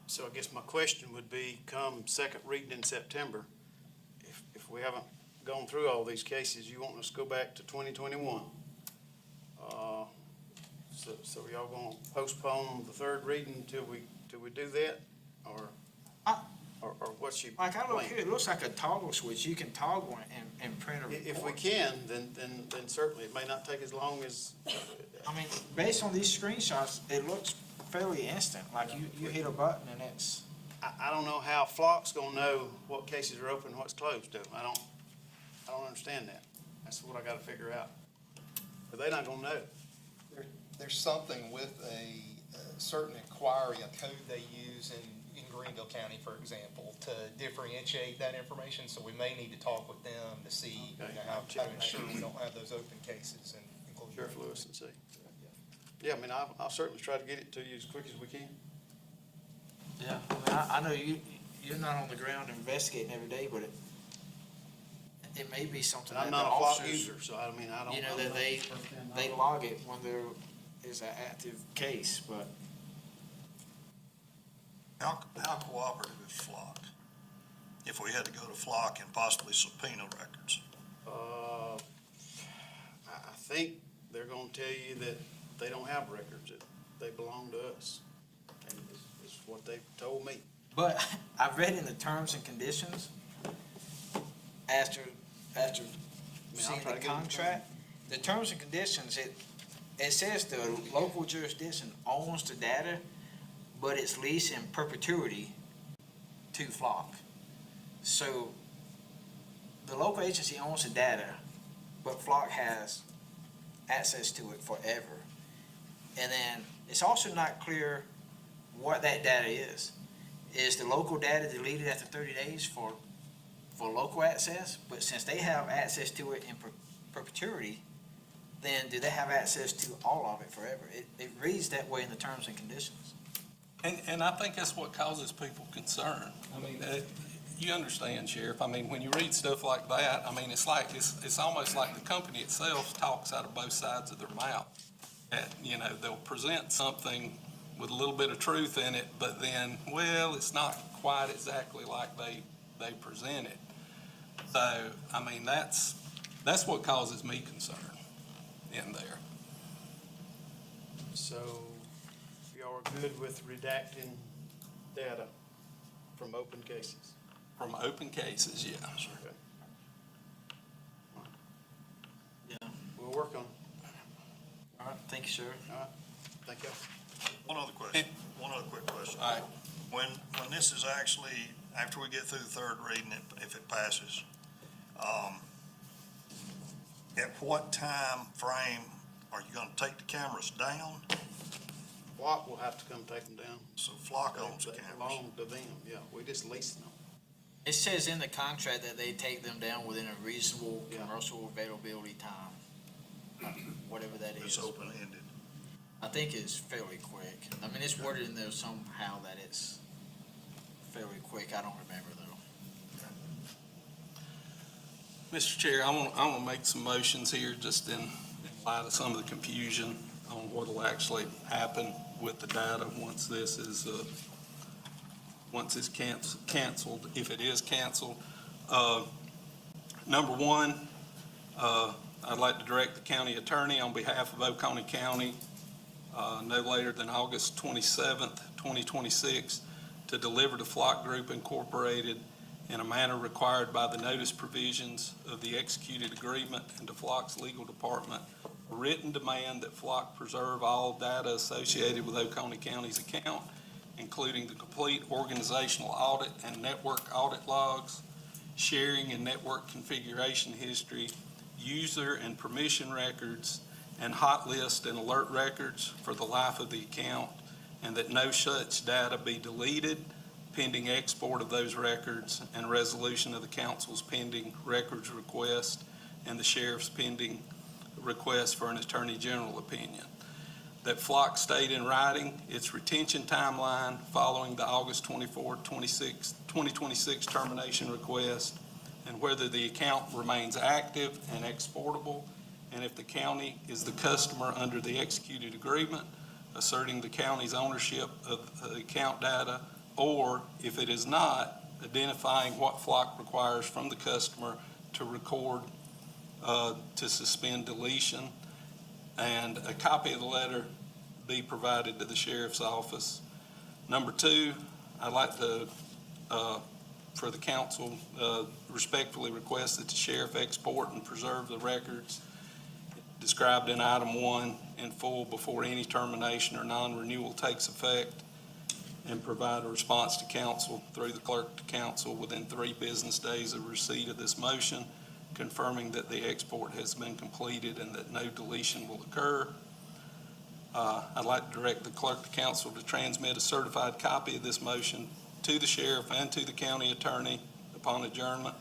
So I guess my question would be, come second reading in September, if we haven't gone through all these cases, you want us to go back to 2021? So y'all gonna postpone the third reading until we do that? Or what's your Like, I look plan? here, it looks like a toggle switch. You can toggle and print a report. If we can, then certainly, it may not take as long as, I mean, based on these screenshots, it looks fairly instant, like you hit a button and it's. I don't know how Flock's gonna know what cases are open and what's closed, though. I don't understand that. That's what I gotta figure out. But they're not gonna know. There's something with a certain inquiry, a code they use in Greenville County, for example, to differentiate that information. So we may need to talk with them to see, you know, how to ensure we don't have those open cases and include. Sheriff Lewis and see. Yeah, I mean, I'll certainly try to get it to you as quick as we can. Yeah, I know you're not on the ground investigating every day, but it may be something that I'm the not a Flock officers, user, so I mean, I don't. you know, that they log it when there is an active case, but. How cooperative is Flock? If we had to go to Flock and possibly subpoena records? I think they're gonna tell you that they don't have records, that they belong to us. And it's what they've told me. But I read in the terms and conditions, after seeing try the to get them. contract, the terms and conditions, it says the local jurisdiction owns the data, but it's leased in perpetuity to Flock. So the local agency owns the data, but Flock has access to it forever. And then it's also not clear what that data is. Is the local data deleted after 30 days for local access? But since they have access to it in perpetuity, then do they have access to all of it forever? It reads that way in the terms and conditions. And I think that's what causes people concern. I mean, you understand, Sheriff, I mean, when you read stuff like that, I mean, it's almost like the company itself talks out of both sides of their mouth. And, you know, they'll present something with a little bit of truth in it, but then, well, it's not quite exactly like they present it. So, I mean, that's what causes me concern in there. So y'all are good with redacting data from open cases? From open cases, yeah. Okay. Yeah. We'll work on it. All right, thank you, sir. All right, thank you. One other quick question. All right. When this is actually after we get through the third reading, if it passes, at what time frame are you gonna take the cameras down? Flock will have to come take them down. So Flock owns the They cameras. belong to them, yeah, we just leasing them. It says in the contract that they take them down within a reasonable Yeah. commercial availability time, whatever that It's is. open-ended. I think it's fairly quick. I mean, it's worded in there somehow that it's fairly quick. I don't remember though. Mr. Chair, I want to make some motions here just in light of some of the confusion on what will actually happen with the data once this is, canceled, if it is canceled. Number one, I'd like to direct the county attorney on behalf of Oconee County, no later than August 27th, 2026, to deliver to Flock Group Incorporated in a manner required by the notice provisions of the executed agreement and to Flock's legal department, a written demand that Flock preserve all data associated with Oconee County's account, including the complete organizational audit and network audit logs, sharing and network configuration history, user and permission records, and hot list and alert records for the life of the account, and that no such data be deleted pending export of those records and resolution of the council's pending records request and the sheriff's pending request for an attorney general opinion. That Flock state in writing its retention timeline following the August 24, 2026 termination request, and whether the account remains active and exportable, and if the county is the customer under the executed agreement, asserting the county's ownership of the account data, or if it is not, identifying what Flock requires from the customer to record, to suspend deletion, and a copy of the letter be provided to the sheriff's office. Number two, I'd like to, for the council, respectfully request that the sheriff export and preserve the records described in item 1 in full before any termination or non-renewal takes effect, and provide a response to council through the clerk to council within 3 business days of receipt of this motion, confirming that the export has been completed and that no deletion will occur. I'd like to direct the clerk to council to transmit a certified copy of this motion to the sheriff and to the county attorney upon adjournment.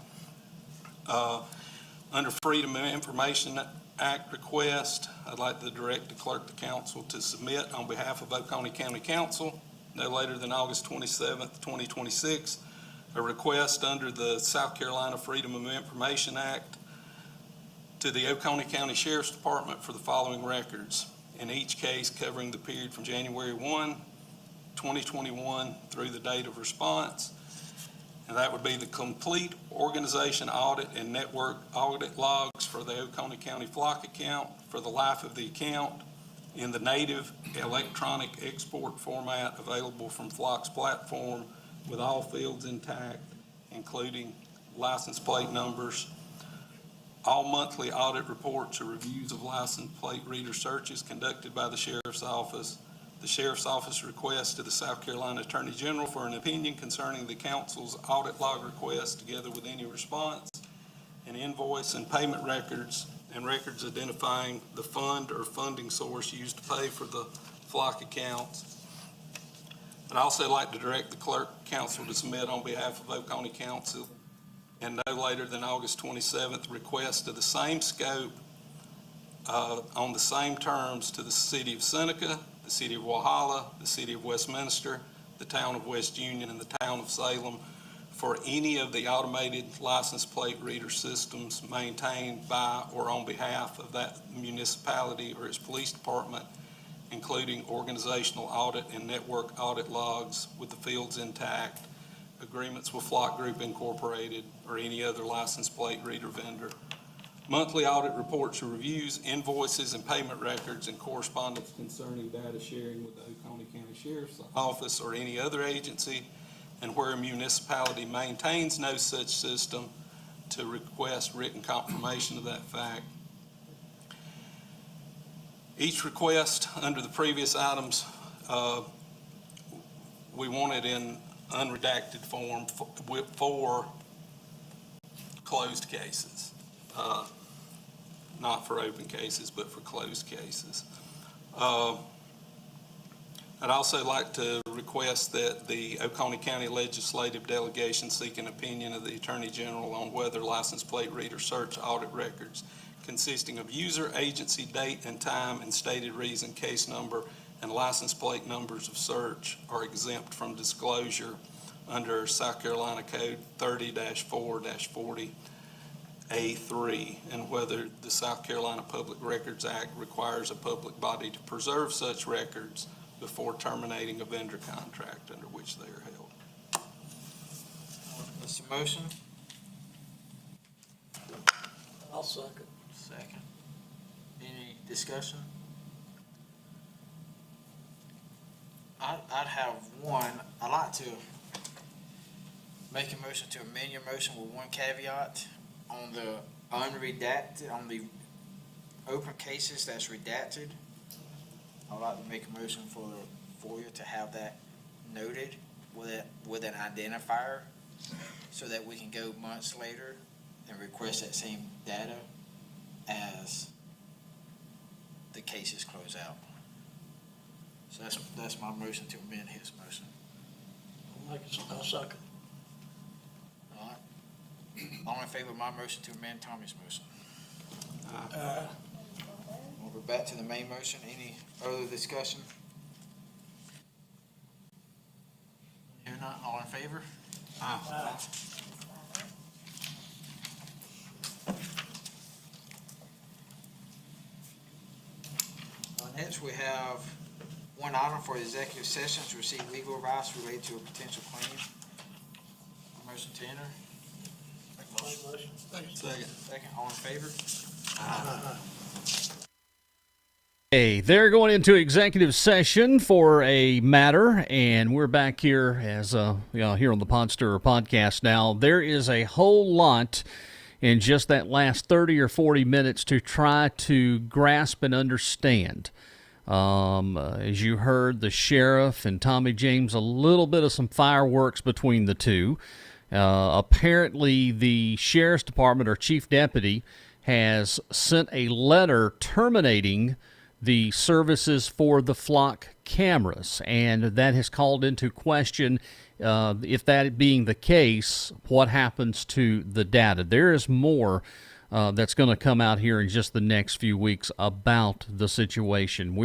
Under Freedom of Information Act request, I'd like to direct the clerk to council to submit on behalf of Oconee County Council, no later than August 27th, 2026, a request under the South Carolina Freedom of Information Act to the Oconee County Sheriff's Department for the following records, in each case covering the period from January 1, 2021 through the date of response. And that would be the complete organization audit and network audit logs for the Oconee County Flock account for the life of the account in the native electronic export format available from Flock's platform with all fields intact, including license plate numbers. All monthly audit reports or reviews of license plate reader searches conducted by the Sheriff's Office. The Sheriff's Office request to the South Carolina Attorney General for an opinion concerning the council's audit log request, together with any response, an invoice and payment records, and records identifying the fund or funding source used to pay for the Flock accounts. I'd also like to direct the clerk council to submit on behalf of Oconee Council, and no later than August 27th, request of the same scope on the same terms to the City of Seneca, the City of Walhalla, the City of Westminster, the Town of West Union, and the Town of Salem for any of the automated license plate reader systems maintained by or on behalf of that municipality or its police department, including organizational audit and network audit logs with the fields intact, agreements with Flock Group Incorporated or any other license plate reader vendor, monthly audit reports or reviews, invoices and payment records, and correspondence concerning data sharing with the Oconee County Sheriff's Office or any other agency, and where a municipality maintains no such system, to request written confirmation of that fact. Each request under the previous items, we wanted in unredacted form for closed cases. Not for open cases, but for closed cases. I'd also like to request that the Oconee County Legislative Delegation seek an opinion of the Attorney General on whether license plate reader search audit records consisting of user, agency, date and time, and stated reason, case number, and license plate numbers of search are exempt from disclosure under South Carolina Code 30-4-40A3, and whether the South Carolina Public Records Act requires a public body to preserve such records before terminating a vendor contract under which they are held. That's the motion. I'll second. Second. Any discussion? I'd have one. I'd like to make a motion to amend your motion with one caveat on the unredacted, on the open cases that's redacted. I'd like to make a motion for you to have that noted with an identifier so that we can go months later and request that same data as the cases close out. So that's my motion to amend his motion. I'll second. All right. All in favor of my motion to amend Tommy's motion? We're back to the main motion. Any other discussion? Here not, all in favor? Next, we have one item for executive session to receive legal advice related to a potential claim. Motion to enter. Motion. Second, all in favor? Hey, they're going into executive session for a matter, and we're back here as here on the Podster podcast now. There is a whole lot in just that last 30 or 40 minutes to try to grasp and understand. As you heard, the sheriff and Tommy James, a little bit of some fireworks between the two. Apparently, the sheriff's department or chief deputy has sent a letter terminating the services for the flock cameras, and that has called into question, if that being the case, what happens to the data. There is more that's going to come out here in just the next few weeks about the situation.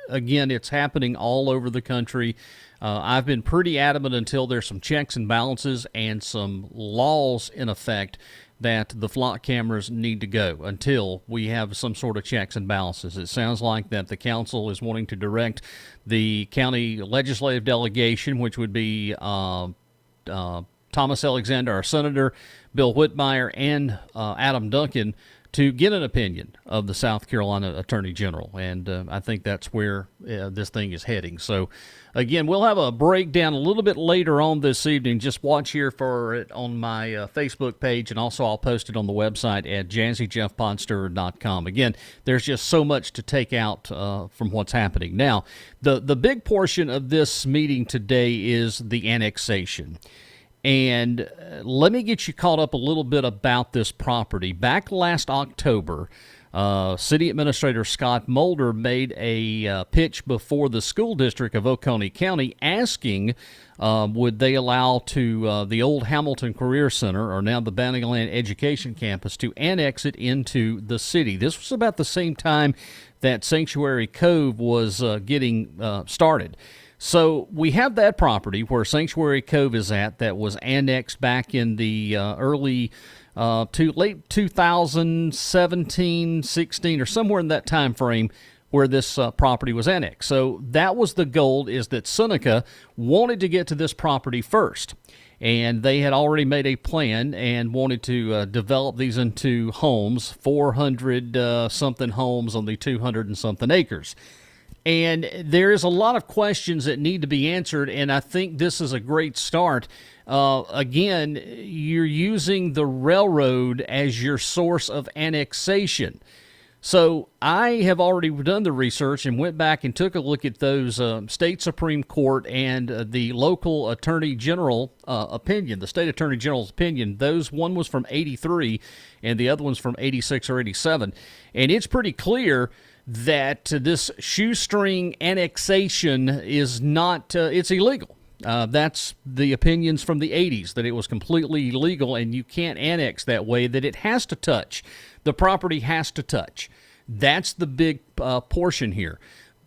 Again, it's happening all over the country. I've been pretty adamant until there's some checks and balances and some laws in effect that the flock cameras need to go until we have some sort of checks and balances. It sounds like that the council is wanting to direct the county legislative delegation, which would be Thomas Alexander, our senator, Bill Whitmire, and Adam Duncan, to get an opinion of the South Carolina Attorney General. And I think that's where this thing is heading. So, again, we'll have a breakdown a little bit later on this evening. Just watch here for it on my Facebook page, and also I'll post it on the website at jazzygeffponster.com. Again, there's just so much to take out from what's happening. Now, the big portion of this meeting today is the annexation. And let me get you caught up a little bit about this property. Back last October, City Administrator Scott Mulder made a pitch before the school district of Oconee County asking would they allow to the old Hamilton Career Center, or now the Bountyland Education Campus, to annex it into the city. This was about the same time that Sanctuary Cove was getting started. So we have that property where Sanctuary Cove is at that was annexed back in the late 2017, 16, or somewhere in that time frame where this property was annexed. So that was the goal, is that Seneca wanted to get to this property first. And they had already made a plan and wanted to develop these into homes, 400-something homes on the 200-and-something acres. And there is a lot of questions that need to be answered, and I think this is a great start. Again, you're using the railroad as your source of annexation. So I have already done the research and went back and took a look at those state Supreme Court and the local Attorney General opinion, the state Attorney General's opinion. Those, one was from 83 and the other one's from 86 or 87. And it's pretty clear that this shoestring annexation is not, it's illegal. That's the opinions from the 80s, that it was completely illegal and you can't annex that way, that it has to touch. The property has to touch. That's the big portion here.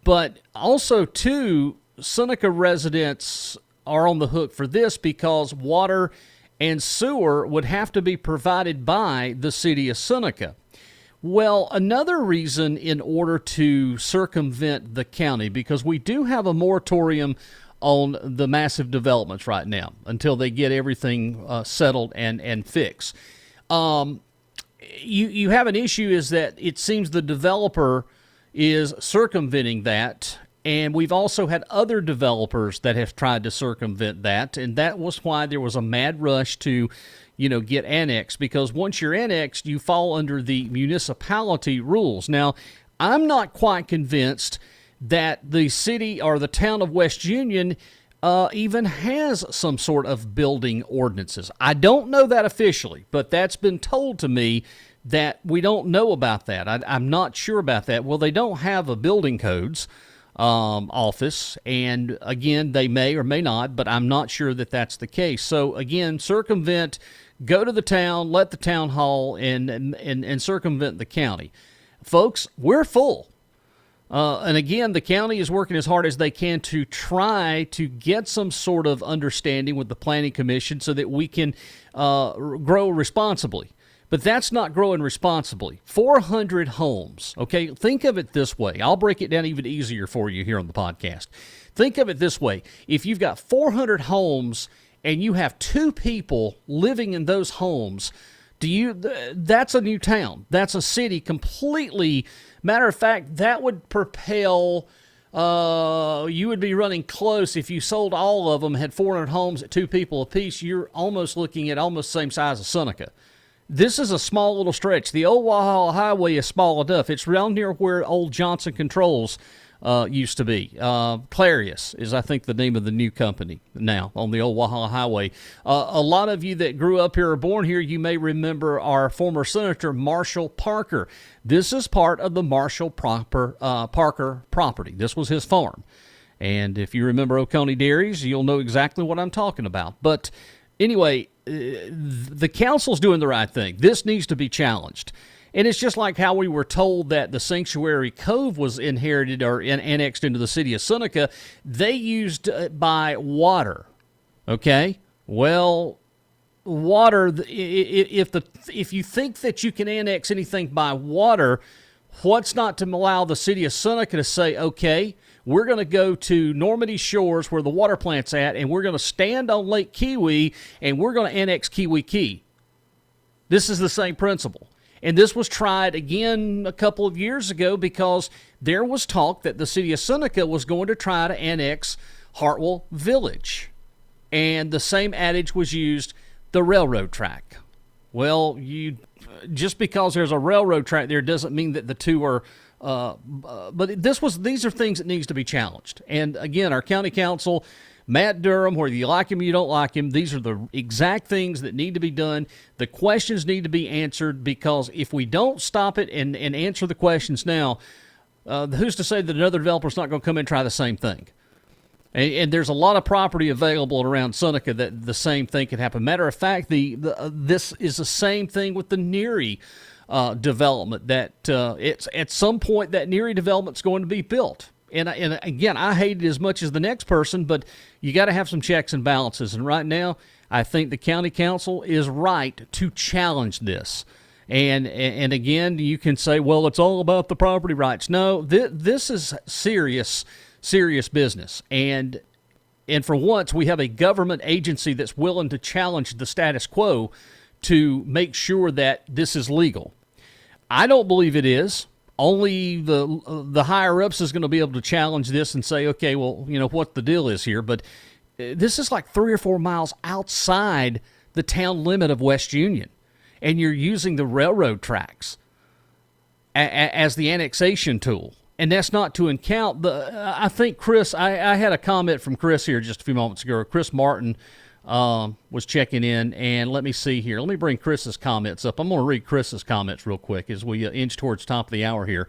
But also, too, Seneca residents are on the hook for this because water and sewer would have to be provided by the city of Seneca. Well, another reason in order to circumvent the county, because we do have a moratorium on the massive developments right now until they get everything settled and fixed. You have an issue is that it seems the developer is circumventing that, and we've also had other developers that have tried to circumvent that, and that was why there was a mad rush to, get annexed, because once you're annexed, you fall under the municipality rules. Now, I'm not quite convinced that the city or the town of West Union even has some sort of building ordinances. I don't know that officially, but that's been told to me that we don't know about that. I'm not sure about that. Well, they don't have a building codes office, and again, they may or may not, but I'm not sure that that's the case. So again, circumvent, go to the town, let the town hall, and circumvent the county. Folks, we're full. And again, the county is working as hard as they can to try to get some sort of understanding with the Planning Commission so that we can grow responsibly. But that's not growing responsibly. 400 homes, okay? Think of it this way. I'll break it down even easier for you here on the podcast. Think of it this way. If you've got 400 homes and you have 2 people living in those homes, that's a new town. That's a city completely. Matter of fact, that would propel, you would be running close if you sold all of them, had 400 homes at 2 people apiece. You're almost looking at almost the same size as Seneca. This is a small little stretch. The old Walhalla Highway is small enough. It's around near where old Johnson Controls used to be. Clarius is, I think, the name of the new company now on the old Walhalla Highway. A lot of you that grew up here or born here, you may remember our former Senator Marshall Parker. This is part of the Marshall Parker property. This was his farm. And if you remember Oconee Dairies, you'll know exactly what I'm talking about. But anyway, the council's doing the right thing. This needs to be challenged. And it's just like how we were told that the Sanctuary Cove was inherited or annexed into the city of Seneca. They used it by water. Okay? Well, water, if you think that you can annex anything by water, what's not to allow the city of Seneca to say, okay, we're going to go to Normandy Shores where the water plant's at, and we're going to stand on Lake Kiwi, and we're going to annex Kiwi Key. This is the same principle. And this was tried again a couple of years ago because there was talk that the city of Seneca was going to try to annex Hartwell Village. And the same adage was used, the railroad track. Well, just because there's a railroad track there doesn't mean that the two are... but these are things that needs to be challenged. And again, our county council, Matt Durham, whether you like him or you don't like him, these are the exact things that need to be done. The questions need to be answered, because if we don't stop it and answer the questions now, who's to say that another developer's not going to come in and try the same thing? And there's a lot of property available around Seneca that the same thing could happen. Matter of fact, this is the same thing with the Neary development, that it's at some point that Neary development's going to be built. And again, I hate it as much as the next person, but you got to have some checks and balances. And right now, I think the county council is right to challenge this. And again, you can say, well, it's all about the property rights. No, this is serious business. And for once, we have a government agency that's willing to challenge the status quo to make sure that this is legal. I don't believe it is. Only the higher-ups is going to be able to challenge this and say, okay, well, what the deal is here. But this is like 3 or 4 miles outside the town limit of West Union, and you're using the railroad tracks. as the annexation tool. And that's not to account I think Chris, I had a comment from Chris here just a few moments ago. Chris Martin was checking in, and let me see here. Let me bring Chris's comments up. I'm going to read Chris's comments real quick as we inch towards top of the hour here.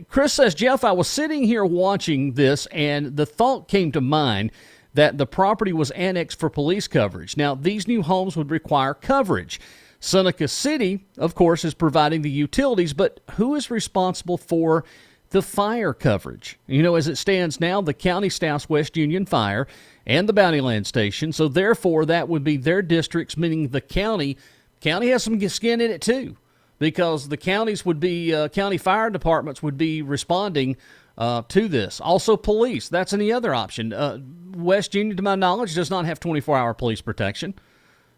Chris says, Jeff, I was sitting here watching this, and the thought came to mind that the property was annexed for police coverage. Now, these new homes would require coverage. Seneca City, of course, is providing the utilities, but who is responsible for the fire coverage? You know, as it stands now, the county staffs West Union Fire and the Bountyland Station, so therefore that would be their districts, meaning the county has some skin in it too, because the counties would be, county fire departments would be responding to this. Also police, that's any other option. West Union, to my knowledge, does not have 24-hour police protection.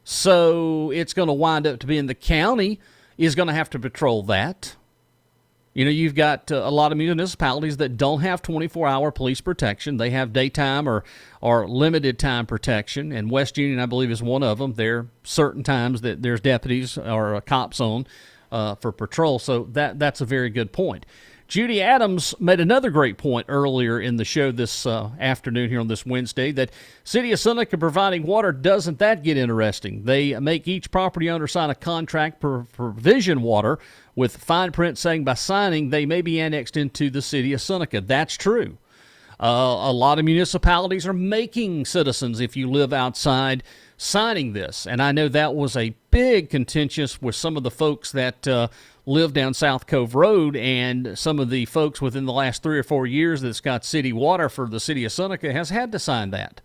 So it's going to wind up to being the county is going to have to patrol that. You know, you've got a lot of municipalities that don't have 24-hour police protection. They have daytime or limited time protection, and West Union, I believe, is one of them. There are certain times that there's deputies or cops on for patrol, so that's a very good point. Judy Adams made another great point earlier in the show this afternoon here on this Wednesday, that City of Seneca providing water, doesn't that get interesting? They make each property owner sign a contract for provision water with fine print saying by signing they may be annexed into the City of Seneca. That's true. A lot of municipalities are making citizens, if you live outside, signing this. And I know that was a big contentious with some of the folks that live down South Cove Road, and some of the folks within the last 3 or 4 years that's got city water for the City of Seneca has had to sign that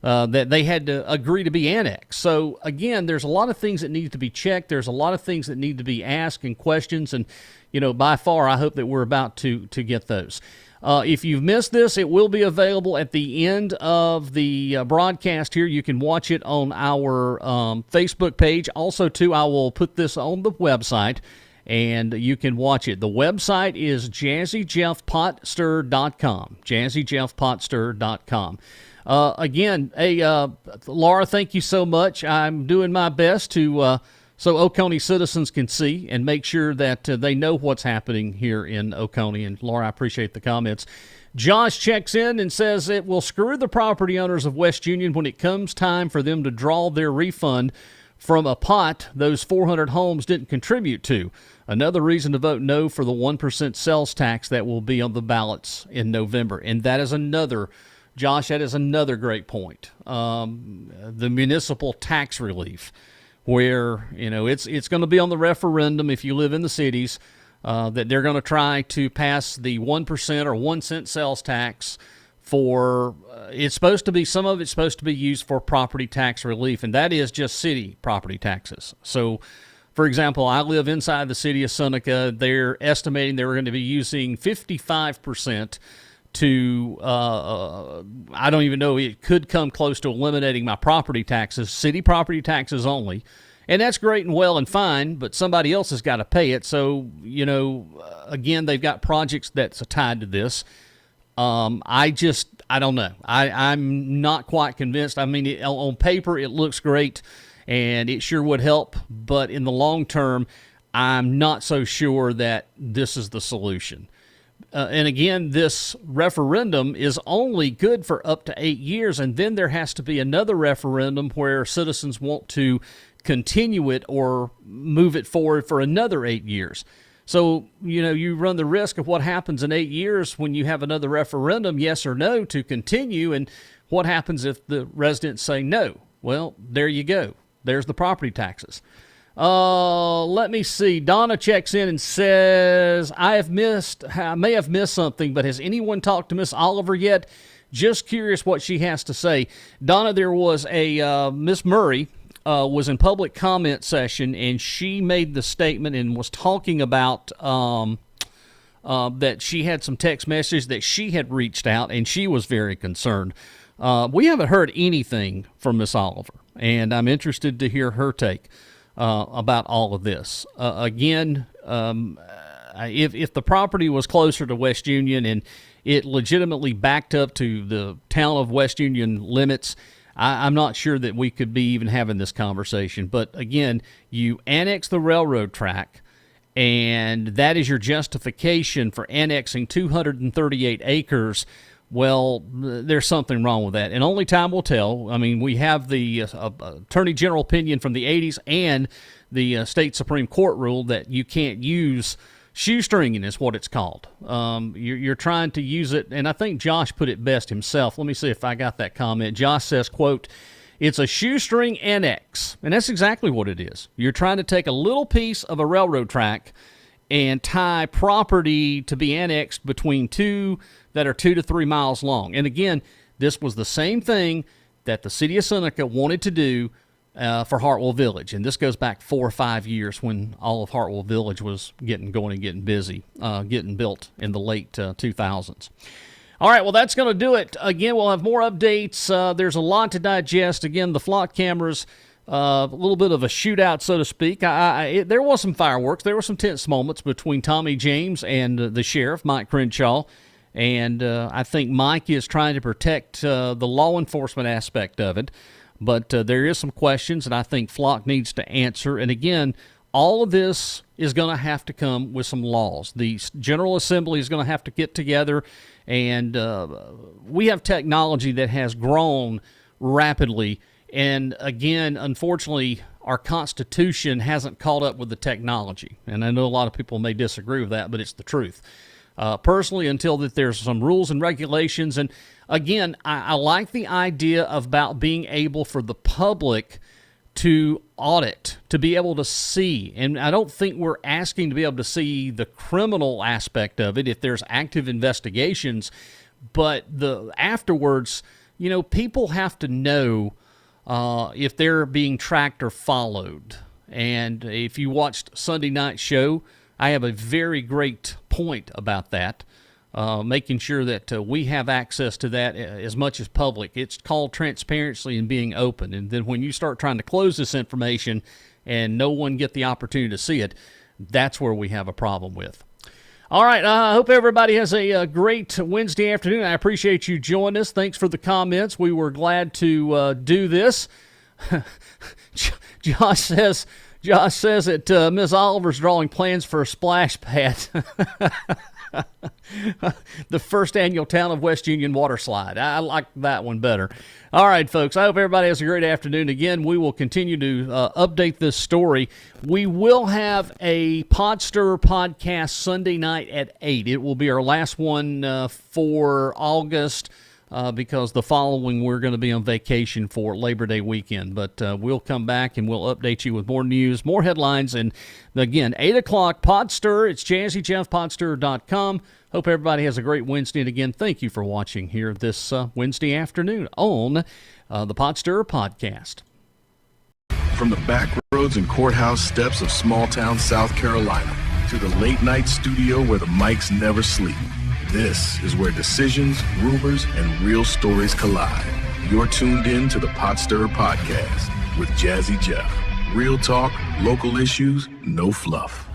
they had to agree to be annexed. So again, there's a lot of things that need to be checked. There's a lot of things that need to be asked and questions, and you know, by far, I hope that we're about to get those. If you've missed this, it will be available at the end of the broadcast here. You can watch it on our Facebook page. Also, too, I will put this on the website, and you can watch it. The website is JazzyJeffPotStir.com, JazzyJeffPotStir.com. Again, Laura, thank you so much. I'm doing my best to so Oconee citizens can see and make sure that they know what's happening here in Oconee. And Laura, I appreciate the comments. Josh checks in and says it will screw the property owners of West Union when it comes time for them to draw their refund from a pot those 400 homes didn't contribute to. Another reason to vote no for the 1% sales tax that will be on the ballots in November. And that is another, Josh, that is another great point. The municipal tax relief, where, you know, it's going to be on the referendum if you live in the cities, that they're going to try to pass the 1% or 1 cent sales tax for, it's supposed to be, some of it's supposed to be used for property tax relief, and that is just city property taxes. So, for example, I live inside the City of Seneca. They're estimating they were going to be using 55% to, I don't even know, it could come close to eliminating my property taxes, city property taxes only. And that's great and well and fine, but somebody else has got to pay it. So, you know, again, they've got projects that's tied to this. I don't know. I'm not quite convinced. I mean, on paper, it looks great, and it sure would help. But in the long term, I'm not so sure that this is the solution. And again, this referendum is only good for up to 8 years, and then there has to be another referendum where citizens want to continue it or move it forward for another 8 years. So, you know, you run the risk of what happens in 8 years when you have another referendum, yes or no, to continue, and what happens if the residents say no? Well, there you go. There's the property taxes. Let me see. Donna checks in and says, I may have missed something, but has anyone talked to Miss Oliver yet? Just curious what she has to say. Donna, there was a Miss Murray was in public comment session, and she made the statement and was talking about that she had some text messages that she had reached out, and she was very concerned. We haven't heard anything from Miss Oliver, and I'm interested to hear her take about all of this. Again, if the property was closer to West Union and it legitimately backed up to the town of West Union limits, I'm not sure that we could be even having this conversation. But again, you annex the railroad track, and that is your justification for annexing 238 acres, well, there's something wrong with that. And only time will tell. I mean, we have the Attorney General opinion from the 80s and the state Supreme Court rule that you can't use shoestringing is what it's called. You're trying to use it, and I think Josh put it best himself. Let me see if I got that comment. Josh says, quote, "It's a shoestring annex," and that's exactly what it is. You're trying to take a little piece of a railroad track and tie property to be annexed between two that are 2 to 3 miles long. And again, this was the same thing that the city of Seneca wanted to do for Hartwell Village. And this goes back 4 or 5 years when all of Hartwell Village was getting going and getting busy, getting built in the late 2000s. All right, well, that's going to do it. Again, we'll have more updates. There's a lot to digest. Again, the flock cameras, a little bit of a shootout, so to speak. There was some fireworks. There were some tense moments between Tommy James and the sheriff, Mike Crenshaw. And I think Mike is trying to protect the law enforcement aspect of it. But there is some questions, and I think Flock needs to answer. And again, all of this is going to have to come with some laws. The General Assembly is going to have to get together, and we have technology that has grown rapidly. And again, unfortunately, our Constitution hasn't caught up with the technology. And I know a lot of people may disagree with that, but it's the truth. Personally, until that there's some rules and regulations. And again, I like the idea about being able for the public to audit, to be able to see. And I don't think we're asking to be able to see the criminal aspect of it if there's active investigations, but the afterwards, you know, people have to know if they're being tracked or followed. And if you watched Sunday Night Show, I have a very great point about that, making sure that we have access to that as much as public. It's called transparency and being open. And then when you start trying to close this information and no one get the opportunity to see it, that's where we have a problem with. All right, I hope everybody has a great Wednesday afternoon. I appreciate you joining us. Thanks for the comments. We were glad to do this. Josh says that Ms. Oliver's drawing plans for a splash pad. The first annual Town of West Union water slide. I like that one better. All right, folks, I hope everybody has a great afternoon. Again, we will continue to update this story. We will have a Podster podcast Sunday night at 8. It will be our last one for August. Because the following we're going to be on vacation for Labor Day weekend. But we'll come back and we'll update you with more news, more headlines. And again, 8 o'clock, Podster. It's Jazzy Jeff, podster.com. Hope everybody has a great Wednesday. And again, thank you for watching here this Wednesday afternoon on the Podster Podcast. From the back roads and courthouse steps of small-town South Carolina to the late-night studio where the mics never sleep. This is where decisions, rumors, and real stories collide. You're tuned in to the Podster Podcast with Jazzy Jeff. Real talk, local issues, no fluff.